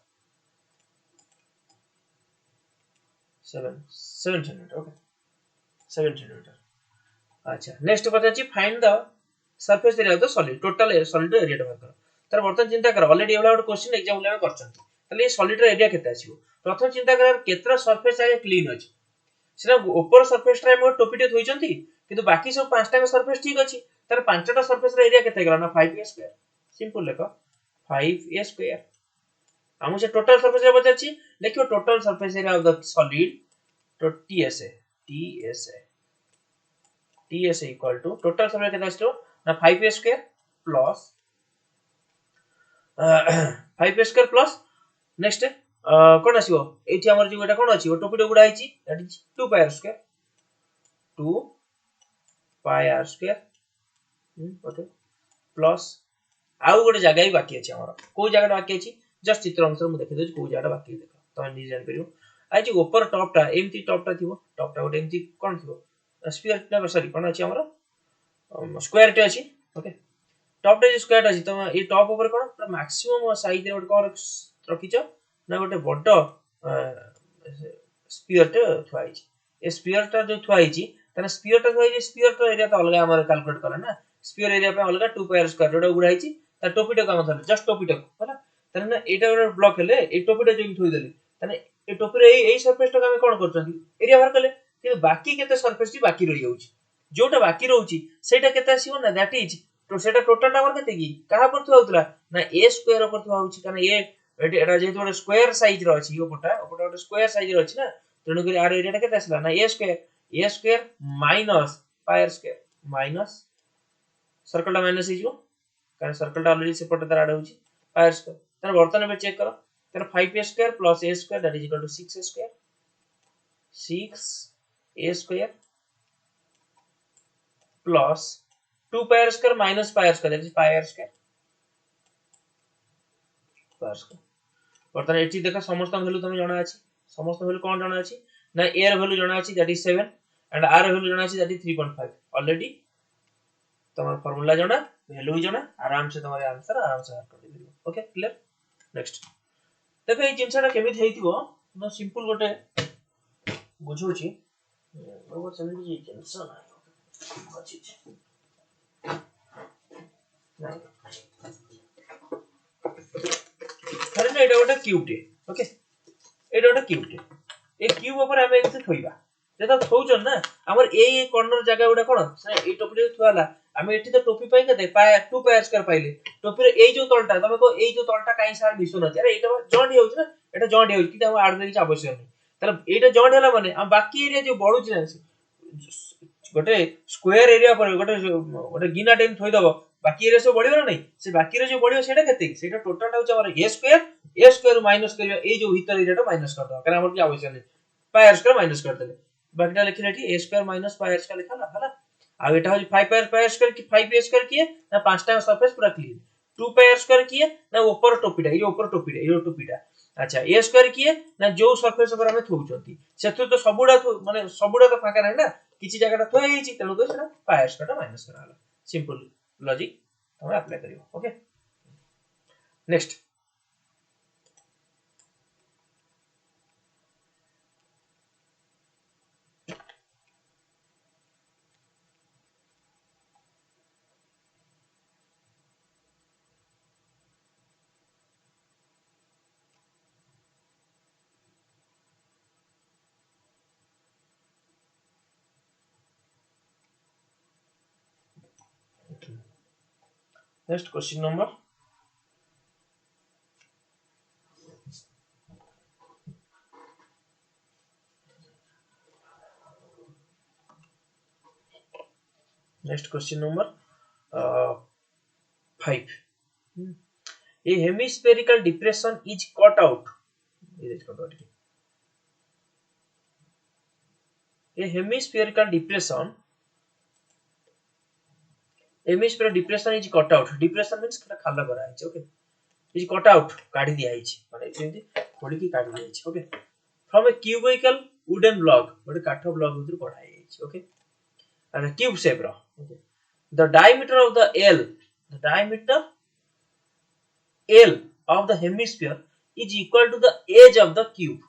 7 centimeter okay 7 centimeter अच्छा next पता छी find the surface area of the solid total solid area टा बात तर बर्तन चिंता कर already एवला एक क्वेश्चन एग्जाम लेवे करछन तले ये सॉलिड एरिया केते आछियो प्रथम चिंता कर केतरा सरफेस एरिया क्लीन अछि सेना ऊपर सरफेस टा हम टोपीटे थोइचंती किंतु बाकी सब पांचटा सरफेस ठीक अछि तर पांचटा सरफेस रे एरिया केते गेला ना 5a square simple लेखो 5a square हमु से टोटल सरफेस एरिया बचाची लिखियो total surface area of the solid तो TSA equal to total surface केते आछियो ना 5a square plus 5a square plus next cone आसीबो एठी हमर जो एटा कोन अछि टोपीटे गुडा आइची that is 2 pi r square 2 pi r square okay plus आउ गोटे जगह ही बाकी अछि हमर को जगह बाकी अछि जस्ट चित्र अनुसार मु देखि दउ को जगह बाकी देखो तमे नि जान परियो आ जे ऊपर टॉप टा एमती टॉप टा थिबो टॉप टा गोटे एमती कोन थिबो स्फीयर ना सॉरी कोन अछि हमर स्क्वायर टे अछि ओके टॉप टा स्क्वायर अछि तमे ए टॉप ऊपर कोन मैक्सिमम साइज रे गोटे कोन रखिचो ना गोटे बड्ड स्फीयर टे थुआई छि ए स्फीयर टा जो थुआई छि तने स्फीयर टा थुआई छि स्फीयर टा एरिया तो अलग हमर कैलकुलेट करा ना स्फीयर एरिया पे अलग 2 pi r स्क्वायर जोडा गुडा छि ता टोपीटा काम थले जस्ट टोपीटा होला तने एटा गोटे ब्लॉक हेले ए टोपीटा जो थोइ देली तने ए टोपी रे एई सरफेस टा हम कोन करछंती एरिया बाहर कले कि बाकी केते सरफेस टी बाकी रहि जाउछि जोटा बाकी रहउछि सेटा केते आसीबो ना दैट इज तो सेटा टोटल नंबर केते की कहा पर थुआउतला ना a स्क्वायर पर थुआउछि काना ए एटा जेतो गोटे स्क्वायर साइज रो अछि ओपटा गोटे स्क्वायर साइज रो अछि ना तेनु करी आर एरिया टा केते आसला ना a square minus pi r square minus circle टा माइनस हिजो कारण सर्कल टा ऑलरेडी सेपट तार आड होछि pi r स्क्वायर तर वर्तन में चेक करो तर 5a square plus a square that is equal to 6a square 6a square plus 2 pi r square minus pi r square that is pi r square pi r square वर्तन एठी देखो समस्त value तुम जाना अछि समस्त वैल्यू कोन जाना अछि ना a र वैल्यू जाना अछि that is 7 and r value जाना अछि दैट इज 3.5 ऑलरेडी तुम्हारा फार्मूला जाना वैल्यू भी जाना आराम से तुम्हारे आंसर आराम से कर दिबो ओके क्लियर नेक्स्ट देखो ए जिंसटा केमित हेइतिबो नो सिंपल गोटे बुझौछि ओवर सेमिति जे टेंशन आ अछि नाही अरे ना एटा गोटे क्यूब टे ओके एटा गोटे क्यूब टे ए क्यूब ऊपर हम एते थोइबा जेता थौचन ना हमर ए कॉर्नर जगह उडा कोन से ए टोपी थुआला हम एठी तो टोपी पाई के दे पाए 2 pi r स्क्वायर पाइले टोपी रे ए जो तलटा तमे को ए जो तलटा काई सार मिसो नथि अरे एटा जॉइंट होउछ ना एटा जॉइंट होउछ कि हम आड देरि आवश्यक नै ताले एटा जॉइंट होला माने हम बाकी एरिया जो बढुछ ना गोटे स्क्वायर एरिया पर गोटे गिना टेन थोइ दबो बाकी एरिया सब बढ़ियो नै से बाकी रे जो बढ़ियो सेटा केते सेटा टोटल होछ हमर a स्क्वायर माइनस करियो ए जो भीतर एरिया टा माइनस कर दो कारण हमर की आवश्यक नै pi r स्क्वायर माइनस कर देले बाकीटा लिखिले एठी a square minus pi r square लिखला हला आ एटा हो 5 pi r स्क्वायर की 5a स्क्वायर किए ना पांचटा सरफेस पूरा क्लीन 2 pi r स्क्वायर किए ना ऊपर टोपीटा ये ऊपर टोपीटा ये टोपीटा अच्छा a स्क्वायर किए ना जो सरफेस पर हमें थौचंती सेथु तो सबुडा माने सबुडा तो फाका नै ना किछि जगहटा थोइ हिची तेनु तो सेटा pi r स्क्वायर माइनस कराला सिंपल लॉजिक हम अप्लाई करियो okay next next question number next question number 5 a hemispherical depression is cut out a hemispherical depression hemisphere depression is cut out depression means केटा खाला करा है okay is cut out काढी दिया है माने जेंति खोली की काढी दिया है okay from a cubical wooden block गोटे काठ ब्लॉक भीतर कढा है ओके एंड क्यूब शेप रो okay the diameter of the L of the hemisphere is equal to the edge of the cube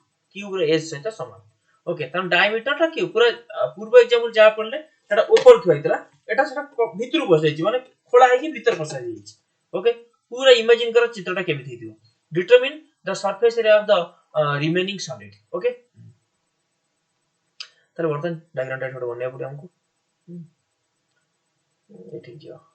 रे edge सहित समान ओके तन डायमीटर टा क्यूब पूरा पूर्व एग्जांपल जा पड़ले एटा ऊपर थुआइतला एटा सेटा भितर बस जाई माने खोला है कि भीतर बस जाई ओके पूरा इमेजिन करो चित्रटा केमिति हिथिबो determine the surface area of the remaining solid okay ताले वर्तन डायग्राम टा छोड़ बनिया पड़े हमको ये ठीक जियो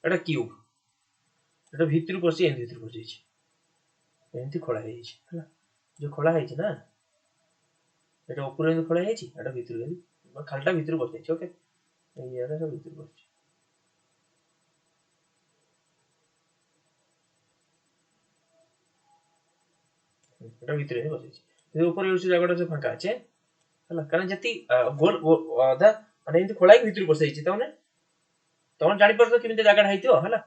एटा क्यूब एटा भितर पसी एन भितर पसी एमती खोला है हला जो खोला है ना एटा ऊपर एन खोला है एटा भितर एन खालटा भितर बस जाई ओके ये एटा सब भितर बस एटा भितर एन बस जाई ऊपर उसी जगहटा से फांका আছে हला कारण जति गोल आधा माने एमती खोला है भितर बस जाई तमन जानि परतो केमिति जगह हाइतो हला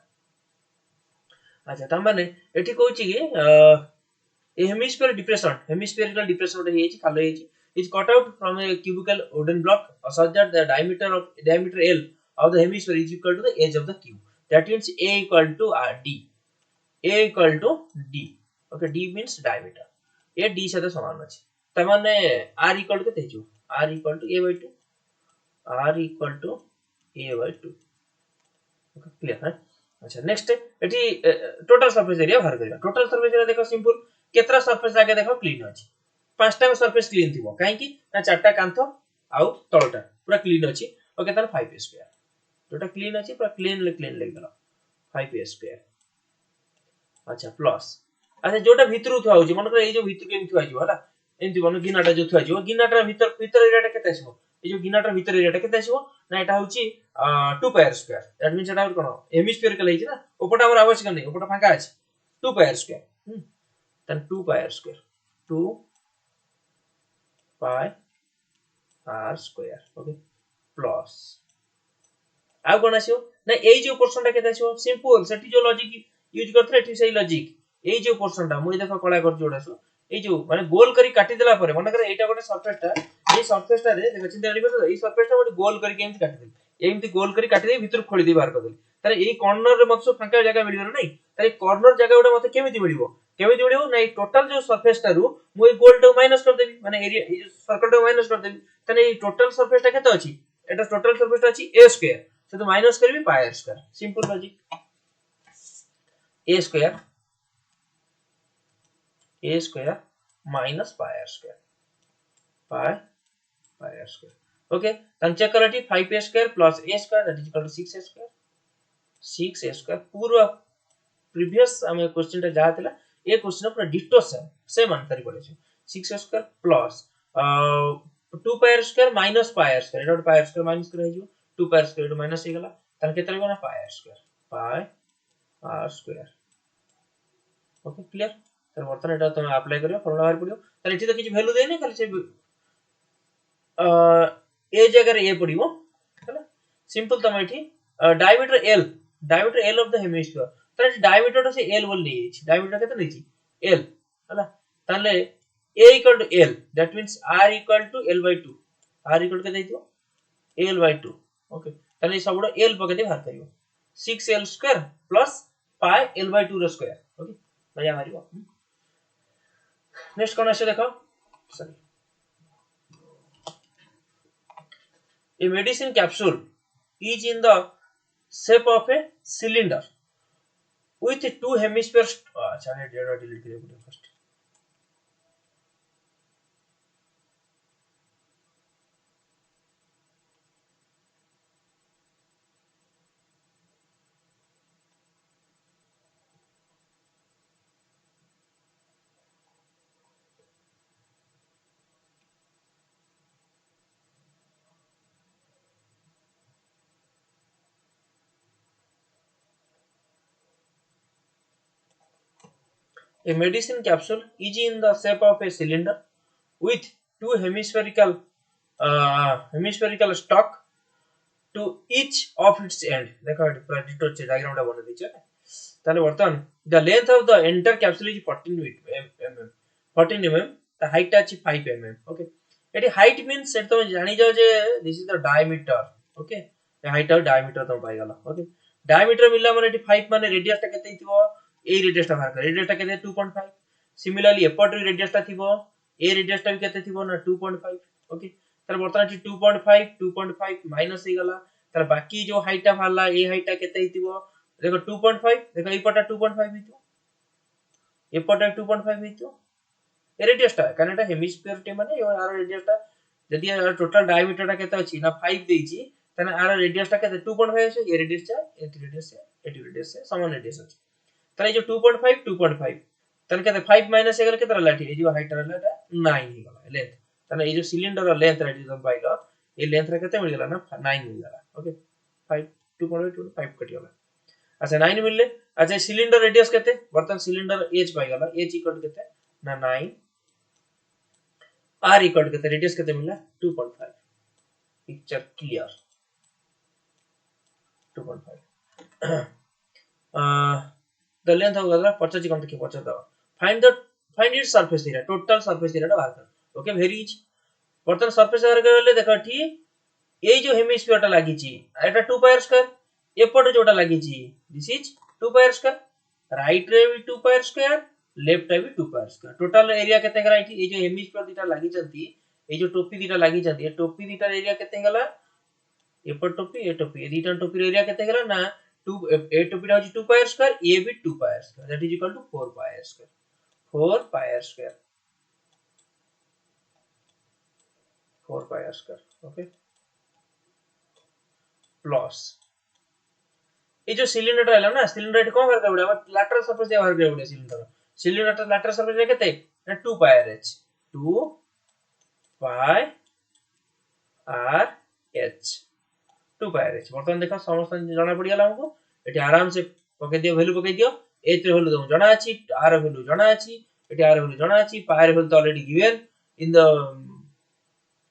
अच्छा त माने एठी कहूची कि hemispherical depression ओटे हेची खालो हेची is cut out from a cubical wooden block such that the diameter L of the hemisphere is equal to the edge of the cube that means A equal to D okay D means diameter A D साथे समान अछि त माने R equal to केते हेजो R equal to A by 2 okay clear है अच्छा next एठी टोटल सरफेस एरिया बाहर करिया टोटल सरफेस एरिया देखो सिंपल केतरा सरफेस जाके देखो क्लीन अछि पांचटा में सरफेस क्लीन थिबो काहे कि ना चारटा कांथ आउ तळटा पूरा क्लीन अछि ओके त 5 स्क्वायर जोटा क्लीन अछि पूरा क्लीन लेख देलो 5 स्क्वायर अच्छा प्लस अच्छा जोटा भितरु थुआ होछि मन कर ए जो भितर के थुआ जिवो हला एंति बन गिनाटा जो थुआ जिवो गिनाटा भीतर एरियाटा केते आसीबो ए जो गिनाटा भीतर एरियाटा केते आसीबो ना एटा होछि 2 पाई स्क्वायर दैट मींस एटा कोन हेमिस्फीयरिकल है ना ओपटा हमर आवश्यक नहीं ओपटा फांका अछि 2 pi square then 2 pi square 2 pi r square okay plus आ कोन आसीबो ना ए जो पोर्शनटा केते आसीबो सिंपल सेठी जो लॉजिक यूज करथले एठी सही लॉजिक ए जो पोर्शनटा मुई देखो कळा कर जोडा सो ए जो माने गोल करी काटी देला परे मन करे एटा गोटे सरफेसटा ए सरफेसटा रे देखो चिंता आनी पर ए सरफेसटा गोटे गोल करी केमति काटी देली एमति गोल करी काटी दे भीतर खोली दे बाहर कर देली तारे ए कॉर्नर रे मत फांका जगह मिलियो नहीं तारे कॉर्नर जगह गोटे मते केमिति मिलियो ना ए टोटल जो सरफेसटा रु मुई गोल टू माइनस कर देबी माने area a circle to minus कर देबी तारे ए टोटल सरफेसटा केते अछि एटा टोटल सरफेसटा अछि a स्क्वायर से तो माइनस करबी pi r square simple logic a square minus pi r square pi r square okay तन चेक करटी 5a square plus a square that is equal to 6a square पूरा previous हमें question ता जा थिला ए क्वेश्चन पूरा डिटो सेम आंसर पड़े छै 6a square plus 2 pi r square minus pi r square एटा पाई r स्क्वायर माइनस कर हिजो 2 पाई r स्क्वायर माइनस हे गला तन केते रहबो ना पाई r स्क्वायर ओके क्लियर तर वर्तन एटा तुम अप्लाई करियो फॉर्मूला बाहर पड़ियो तर एठी तो किछ वैल्यू दे नै खाली से ए जगह ए पड़ियो हैला सिंपल तुम एठी diameter L of the hemisphere तर डायमीटर से L बोल नै छै डायमीटर केते नै छै L हैला ताले A equal to L that means R equal to L by 2 R equal केते हितो L by 2 ओके ताले सबडो L पके दे बाहर करियो 6L square plus pi L by 2 रो स्क्वायर ओके भैया मारियो नेक्स्ट कोन आसे देखो sorry A medicine capsule is in the shape of a cylinder with two hemispheres अच्छा ने डेटा डिलीट करियो first A medicine capsule is in the shape of a cylinder with two hemispherical stock to each of its end. देखो पूरा ditto diagram टा बना दीजिए ताले वर्तमान the length of the entire capsule is 14 mm 14 mm the height is 5 mm okay eighty height means set तुम जानी जाओ जे this is the diameter okay the height of diameter तुम पाई गला okay diameter मिलला माने एटी 5 माने radius टा केते हितबो ए radius टा बाहर कर radius टा केते 2.5 similarly एपट radius टा थिबो ए radius टा भी केते थिबो ना 2.5 okay ताले वर्तमान एटी 2.5 माइनस हे गला ताले बाकी जो हाइट टा बाहरला ए हाइट टा केते हितबो देखो 2.5 देखो एपटा 2.5 हितबो एपटा 2.5 हितबो रेडियस टा कारण एटा हेमिस्फीयर टे माने आर रेडियस टा जदी आर टोटल डायमीटर टा केते अछि ना 5 देछि तने आर रेडियस टा केते 2.5 अछि ए रेडियस से समान रेडियस अछि तने जो 2.5 तने केते 5 माइनस एगल केते लाठी ए जो हाइट रहला ता 9 ही गला लेंथ तने ए जो सिलिंडर रो लेंथ रेडी हम पाइलो ए लेंथ रे केते मिल गेला ना 9 मिल गेला ओके 5 2.5 कट गेला अच्छा 9 मिलले अच्छा सिलिंडर रेडियस केते बर्तन सिलिंडर एच पाई गेला एच इक्वल केते ना 9 r equal to रेडियस केते मिला 2.5 पिक्चर क्लियर 2.5 द लेंथ हो गला 50 कम तक 50 दवा find it surface area total surface area बाहर कर ओके वेरी इजी बर्तन सरफेस एरिया करले देखो ठी ए जो हेमिस्फीयर टा लागि छि एटा 2 पाई स्क्वायर एपट जोटा लागि छि this is 2 pi square right रे भी 2 पाई स्क्वायर लेफ्ट रे भी 2 पाई स्क्वायर टोटल एरिया केते गला इठी ए जो हेमिस्फीयर दिटा लागि जंती ए जो टोपी दिटा लागि जंती ए टोपी दिटा एरिया केते गला एपट टोपी ए टोपी ए दिटा टोपी एरिया केते गला ना 2 ए टोपी रा 2 पाई स्क्वायर ए भी 2 pi square that is equal to 4 pi square 4 pi square okay plus ये जो सिलिंडर रहला ना सिलिंडर एट कोन करके बडा लैटरल सरफेस दे बाहर करे बडा सिलिंडर टा लैटरल सरफेस रे केते ना 2 pi r H 2 pi r H 2 pi r H बर्तन देखो समस्त जाना पड़ी गला हमको एटी आराम से पके दियो वैल्यू पके दियो एच रे वैल्यू दम जाना अछि आर वैल्यू जाना अछि एटी आर वैल्यू जाना अछि पाई वैल्यू तो already given in the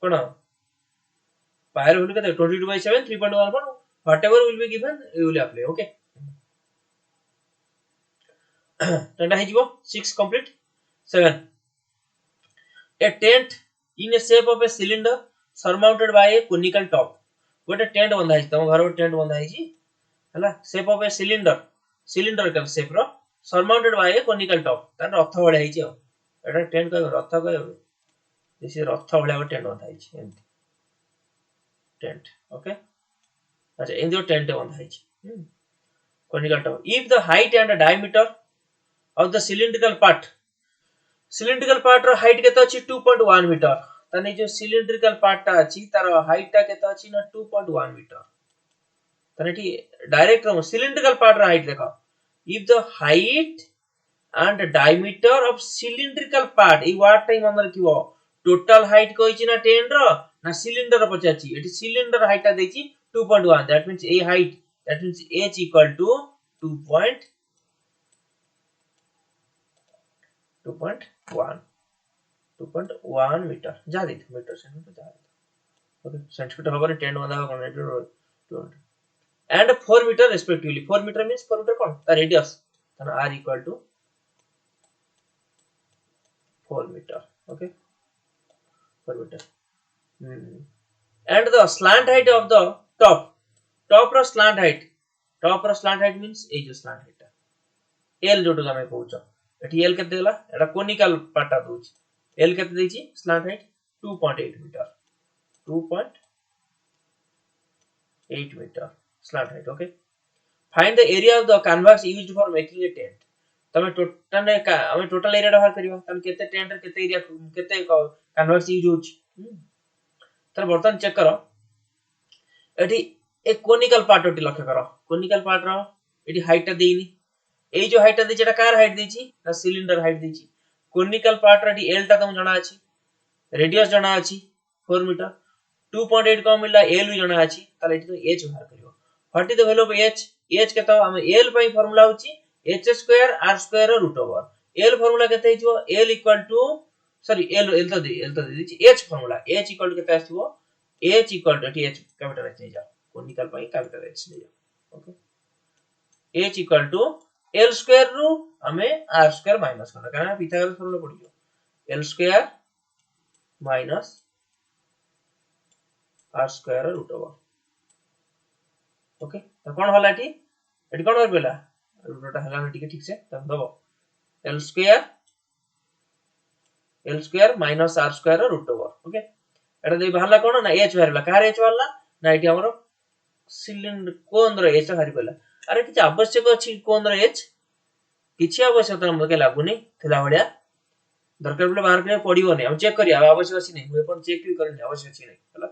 cone pi value केते 22/7 3.14 whatever will be given you will apply okay tanda he jibo 6 complete 7 a tent in a shape of a cylinder surmounted by a conical top गोटे tent बंधा है तम घर tent बंधा है जी हला shape of a cylinder shape रो surmounted by a conical top तार रथ बळे है जी एटा टेंट कह रथ कह दिस इज रथ बळे टेंट बंधा है जी टेंट ओके अच्छा इन जो टेंट बंधा है conical top if the height and the diameter of the cylindrical part row height केते अछि 2.1 मीटर तने जो cylindrical part ता अछि तार height ता केते अछि ना 2.1 मीटर तने ठी डायरेक्ट रो cylindrical part रो height देखो if the height and diameter of cylindrical part E what time अंदर किबो total height कोइ छि ना टेंट रो ना सिलिंडर रो पचाछि एटी सिलिंडर height ता देछि 2.1 that means a height that means h equal to 2.1 metre जा दे metre centimetre जा ओके सेंटीमीटर होबरे 10 बंदा कोन and 4 meter respectively 4 meter means 4 meter कोन ता रेडियस ता r equal to 4 meter okay 4 meter and the slant height of the top row slant height means ए जो slant height l Johto हमें कहउछ एठी l केते देला एटा conical पार्टा दोछ l केते देछि slant height 2.8 metre 2.8 metre slant height okay find the area of the canvas used for making a tent तमे total area बाहर करियो तमे केते टेंट रे केते एरिया केते कैनवास यूज होछ तर बर्तन चेक करो एठी एक कोनिकल पार्ट ओटी लक्ष्य करो कोनिकल पार्ट रो एठी हाइट ता देइनी एई जो हाइट ता देछि एटा कार हाइट देछि ना सिलिंडर हाइट देछि कोनिकल पार्ट रो एठी एल ता तम जणा अछि रेडियस जणा अछि 4 मीटर 2.8 को मिलला एल भी जणा अछि ताले एठी तो एच बाहर करियो what is the value of H के तो हम एल पई फार्मूला होछि h² r² √/. L फार्मूला केते हिजो L equal to sorry L तो दे दिछि H formula H equal to केते आसीबो H equal to H capital H नै जा कोनिकल पई कैपिटल H नै जा okay H equal to L square रु हमें R स्क्वायर माइनस करना कारण पिथागोरस फार्मूला पडियो L square minus R square root over okay तो कोन होला एटी कोन कर पेला रूटटा हला टिके ठीक से तब दबो L square minus R square root over okay एटा देई बाहरला कोन ना H बाहरला कार H बाहरला ना एटी हमरो सिलिंडर कोनर H बाहर पेला अरे किछ आवश्यक अछि कोनर H किछ आवश्यकता हमके लागुनी थिला भलिया दरकार पड़े बाहर के पड़िबोनी हम चेक करिया आवश्यक अछि नै हम चेक भी करनी आवश्यक अछि नै हला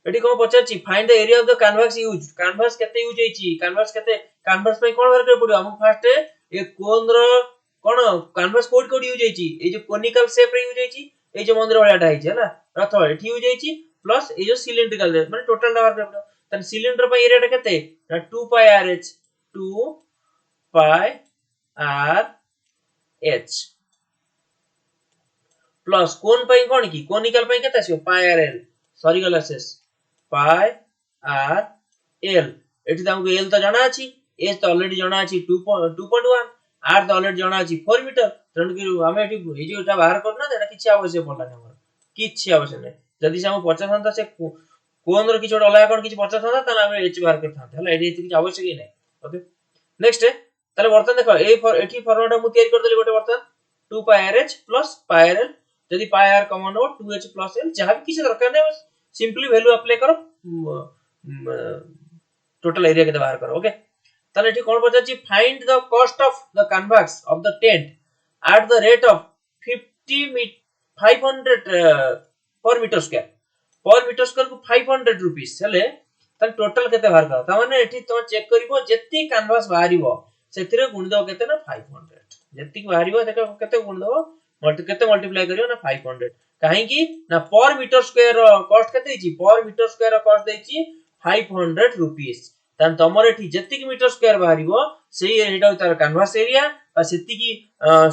एटी को पचाची find the area of the canvas used canvas केते यूज हेची कैनवास पे कोन बाहर के पड़ियो हम फर्स्ट ए कोन रो कोन कैनवास कोड यूज हेची ए जो कोनिकल शेप रे यूज हेची ए जो मंदिर वालाटा हेची हला रथ एठी यूज हेची प्लस ए जो सिलिंड्रिकल माने टोटल बाहर के पड़ियो तन सिलिंडर पे एरिया केते 2 पाई RH 2 पाई RH प्लस कोन पे कोन की कोनिकल पे केते आसीयो पाई RL सॉरी गला शेष पाई RL एठी हमको L तो जाना अछि H तो ऑलरेडी जाना अछि 2.1 R तो ऑलरेडी जाना अछि 4 मीटर तन कि हमें एठी ए जो एटा बाहर करना एटा किछि आवश्यक पड़ला नै हमर किछि आवश्यक नै जदि से हम 50 हंता से कोन रो किछि अलग कोन किछि 50 हंता त हमें H बाहर करथा हला एठी किछि आवश्यक ही नै ओके नेक्स्ट ताले बर्तन देखो एठी फॉर्मूला मु तयार कर देली गोटे बर्तन 2 पाई RH प्लस पाई RL जदि पाई R कॉमन हो 2H प्लस L जहां भी किछि दरकार नै बस सिंपली वैल्यू अप्लाई करो टोटल एरिया के बाहर करो ओके ताले एठी कोन पचाची find the cost of the canvas of the tent at the rate of 500 per metre square को 500 रुपीस हेले ताले टोटल केते बाहर करो त माने एठी तो चेक करिवो जेति कैनवास बाहरिवो सेथिरे गुण दो केते ना 500 जेति बाहरिवो देखो केते गुण दो केते मल्टीप्लाई करियो ना 500 काहे की ना पर मीटर स्क्वायर कॉस्ट केते छि पर मीटर स्क्वायर कॉस्ट देछि 500 रुपीस तन तमर एठी जेति की मीटर स्क्वायर बाहरिवो सेही एटा तार कैनवास एरिया आ सेति की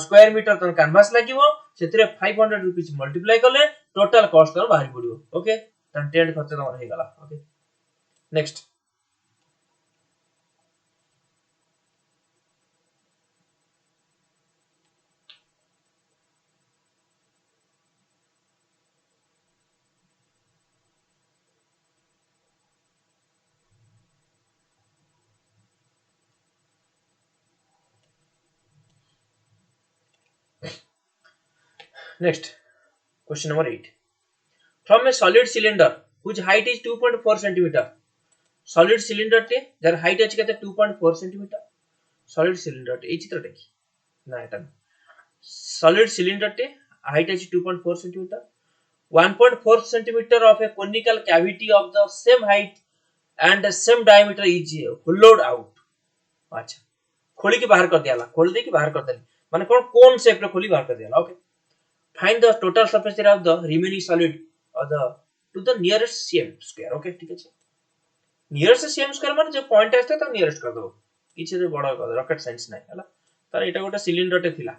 स्क्वायर मीटर तन कैनवास लागिवो सेतिरे 500 रुपीस मल्टीप्लाई करले टोटल कॉस्ट तन बाहरि पडियो ओके तन टेंट खर्च तमर हे गला okay next Next, question number 8. From a solid cylinder whose height is 2.4 cm. Solid cylinder te their height is 2.4 cm. Solid cylinder te ei chitrata ki na eta solid cylinder te height is 2.4 cm. 1.4 cm of a conical cavity of the same height and the same diameter is hollowed out. अच्छा खोली के बाहर कर दियाला खोल दे के बाहर कर देली माने कोन शेप रे खोली बाहर कर दियाला okay find the total surface area of the remaining solid or the to the nearest cm square okay ठीक है nearest cm square माने जो पॉइंट आस्ते तो nearest कर दो किछि जे बडा कर रॉकेट साइंस नै हला तार एटा गोटे सिलिंडर टे थिला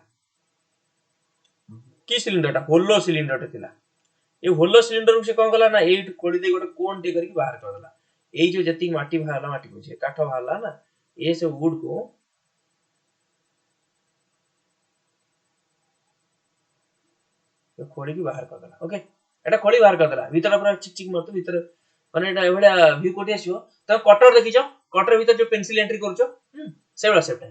की सिलिंडर टा होलो सिलिंडर टे थिला ए होलो सिलिंडर से कोन गला ना एट खोडी दे गोटे कोन टे करके बाहर कर देला एई जो जति माटी बाहरला माटी बुझे काठो बाहरला ना ए से वुड को खोली की बाहर कर देला ओके एटा खोली बाहर कर देला भीतर पूरा चिक चिक मरतो भीतर माने एटा एभलिया व्यू कोटी आसीओ त कटर देखि जाओ कटर भीतर जो पेंसिल एंट्री करछो सेवला सेट है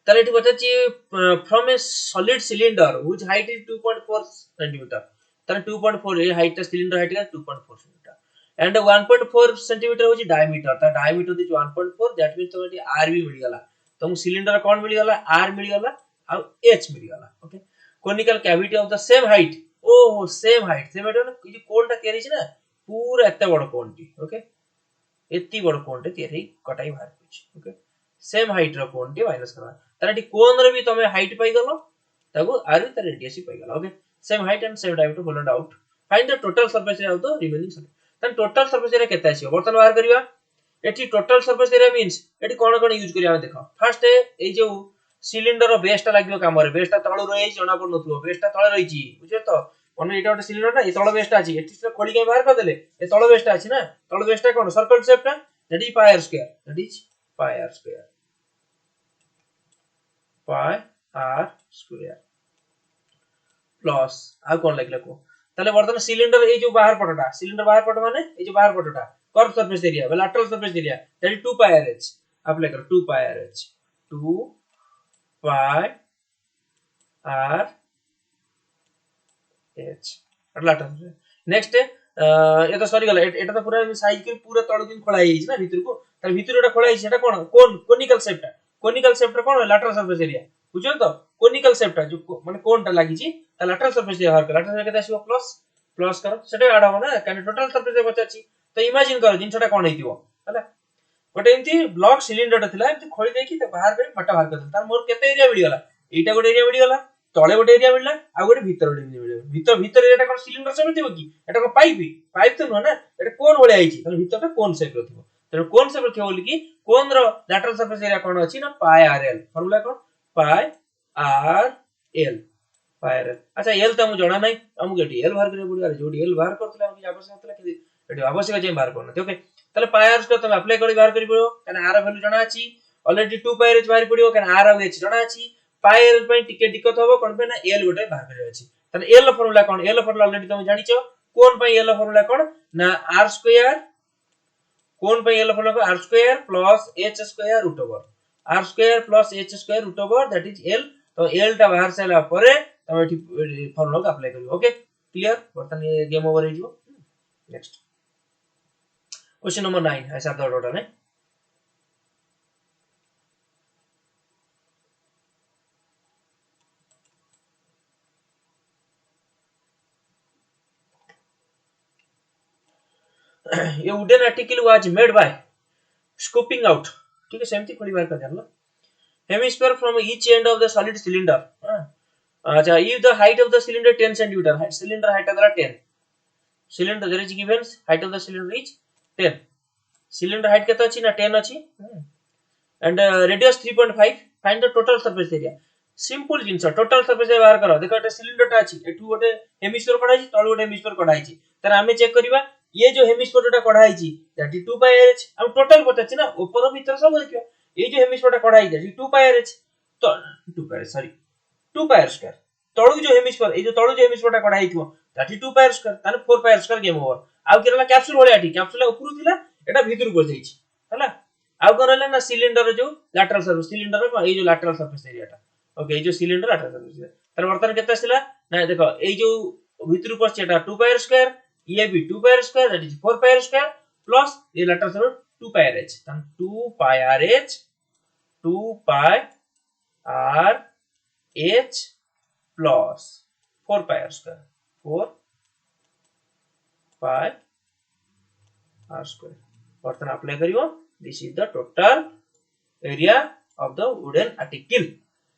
ताले एठी बताची from a solid cylinder which height is 2.4 cm ताले 2.4 ए हाइट सिलिंडर हाइट का 2.4 cm एंड 1.4 cm होची डायमीटर ता डायमीटर दिस 1.4 दैट मींस तो एठी आर भी मिल गला तुम सिलिंडर कोन मिल गला आर मिल गला आ एच मिल गला okay conical cavity of the same height oh same height same height ये जो कोन टा तयारी छै ना पूरा एते बड़ कोन टी ओके एत्ती बड़ कोन टे तयारी कटाई बाहर होछि ओके सेम हाइट रो कोन टी माइनस करबा तार एटी कोन रे भी तमे हाइट पाई गलो ताको आर भी तार रेडियस पाई गलो okay same height and same diameter hold out find the total surface area of the remaining surface तन टोटल सरफेस एरिया केते आसीयो बर्तन बाहर करिवा एटी टोटल सरफेस एरिया मींस एटी कोन कोन यूज करिया देखो फर्स्ट ए जो सिलिंडर बेसटा लागो काम रे बेसटा तळ रही जणा पड़ नथुओ बेसटा तळ रही बुझे तो मन एटा गोटे सिलिंडर ना ए तळ बेसटा अछि एटी से खोली के बाहर कर देले ए तळ बेसटा अछि ना तळ बेसटा कोन सर्कल शेप टा that is pi r square pi r square plus आ कोन लागला को ताले वर्तमान सिलिंडर ए जो बाहर पट माने ए जो बाहर पटटा कर्व सरफेस एरिया वे lateral surface area that is 2 pi r H apply करो 2 pi r H 2 pi r H lateral next ये तो सरी गला एटा तो पूरा साइज के पूरा तळ दिन खोला हिज ना भीतर को तार भीतर एटा खोला हिज एटा कोन कोनिकल शेप कोन लैटरल सरफेस एरिया बुझो तो कोनिकल शेप जो माने कोनटा लागि छी ता लैटरल सरफेस एरिया हर लैटरल केते आसीबो प्लस करो सेटा ऐड हो ना काने टोटल सरफेस एरिया बचाची तो इमेजिन करो जिनछटा कोन हेतिबो हला गोटे एमती ब्लॉक सिलिंडर थिला एमती खोली देकी त बाहर पे फटा बाहर कर तार मोर केते एरिया मिली गला एटा गोटे एरिया मिली गला तळे गोटे एरिया मिलला आ गोटे भीतर गोटे एरिया मिलला भीतर एरिया कोन सिलिंडर सब थिबो की एटा को पाइप तो न ना एटा कोन ओळे आइची त भीतर ता कोन शेप रथिबो त कोन शेप रथिबो बोली की कोन रो लैटरल सरफेस एरिया कोन अछि ना पाई आर एल फार्मूला कोन पाई आर एल अच्छा एल तो हम जणा नै हम गेटी एल बाहर करे बुडी जोडी एल बाहर करथले हम आवश्यक हतला कि एटी आवश्यक जे बाहर करना ओके तले पाई आर स्क्वायर तुम अप्लाई करी बाहर करी पड़ो कने आर वैल्यू जणा अछि ऑलरेडी 2 पाई आर एच बाहर पड़ियो कने आर और एच जणा अछि पाई आर पई टिके दिक्कत होबो कोन पे ना एल गोटे बाहर करे अछि तने एल फार्मूला कोन एल फार्मूला ऑलरेडी तुम जानिचो कोन पे एल फार्मूला कोन ना आर स्क्वायर कोन पे L formula r square plus h square root over r square plus h square root over that is L तो एल टा बाहर सेला परे तमे एठी फार्मूला को अप्लाई करियो ओके क्लियर बर्तन ये गेम ओवर हे जो नेक्स्ट क्वेश्चन नंबर 9 ऐसा दो डॉट है ये wooden article was made by scooping out ठीक है सेमती खोली बाहर कर देला hemisphere from each end of the solid cylinder अच्छा if the height of the cylinder 10 cm cylinder height अगर 10 cylinder there is given height of the cylinder is 10 cylinder height केता अछि ना 10 अछि and radius 3.5 find the total surface area simple jeans total surface area बाहर करो देखो एटा cylinder टा अछि एठु गोटे हेमिस्फीयर कढाई छी तळ गोटे हेमिस्फीयर कढाई छी तर हमें चेक करबा ये जो हेमिस्फीयर टा कढाई छी दैट इज 2 पाई एच हम टोटल बताछि ना ऊपर भीतर सब देखियो ये जो हेमिस्फीयर टा कढाई छी 2 पाई एच तो 2 पाई सॉरी 2 पाई स्क्वायर तळु जो हेमिस्फीयर ए जो तळु जो हेमिस्फीयर टा कढाई थिवो दैट इज 2 पाई स्क्वायर ताने 4 पाई स्क्वायर गेम ओवर आउ केरला कैप्सूल होले आठी कैप्सूल ऊपर थिला एटा भीतर को जाई छी हला आउ करला ना सिलिंडर जो लैटरल सरफेस सिलिंडर ए जो लैटरल सरफेस एरिया टा ओके ये जो सिलिंडर लैटरल सरफेस एरिया तर वर्तमान केते आसिला ना देखो ए जो भीतर को एटा 2 पाई स्क्वायर ये भी 2 pi square that is 4 pi square plus ये lateral surface 2 pi r H तन 2 pi r H 2 pi r H plus 4 pi r square 4 pi r square वर्तमान अप्लाई करियो this is the total area of the wooden article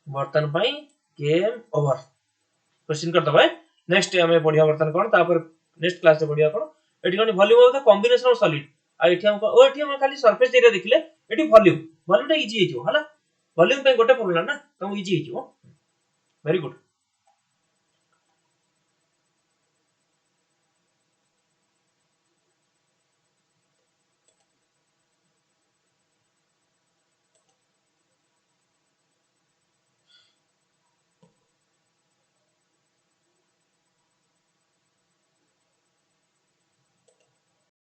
वर्तन पई game over question करता भाई next हमें बढ़िया वर्तन कोन तापर नेक्स्ट क्लास से बढ़िया कोन एठी कोन volume of the combination of solid आ एठी हम खाली सरफेस एरिया देखले एठी वॉल्यूम टा इजी हे जो हला वॉल्यूम पे गोटे फॉर्मूला ना तो इजी हे जो वेरी गुड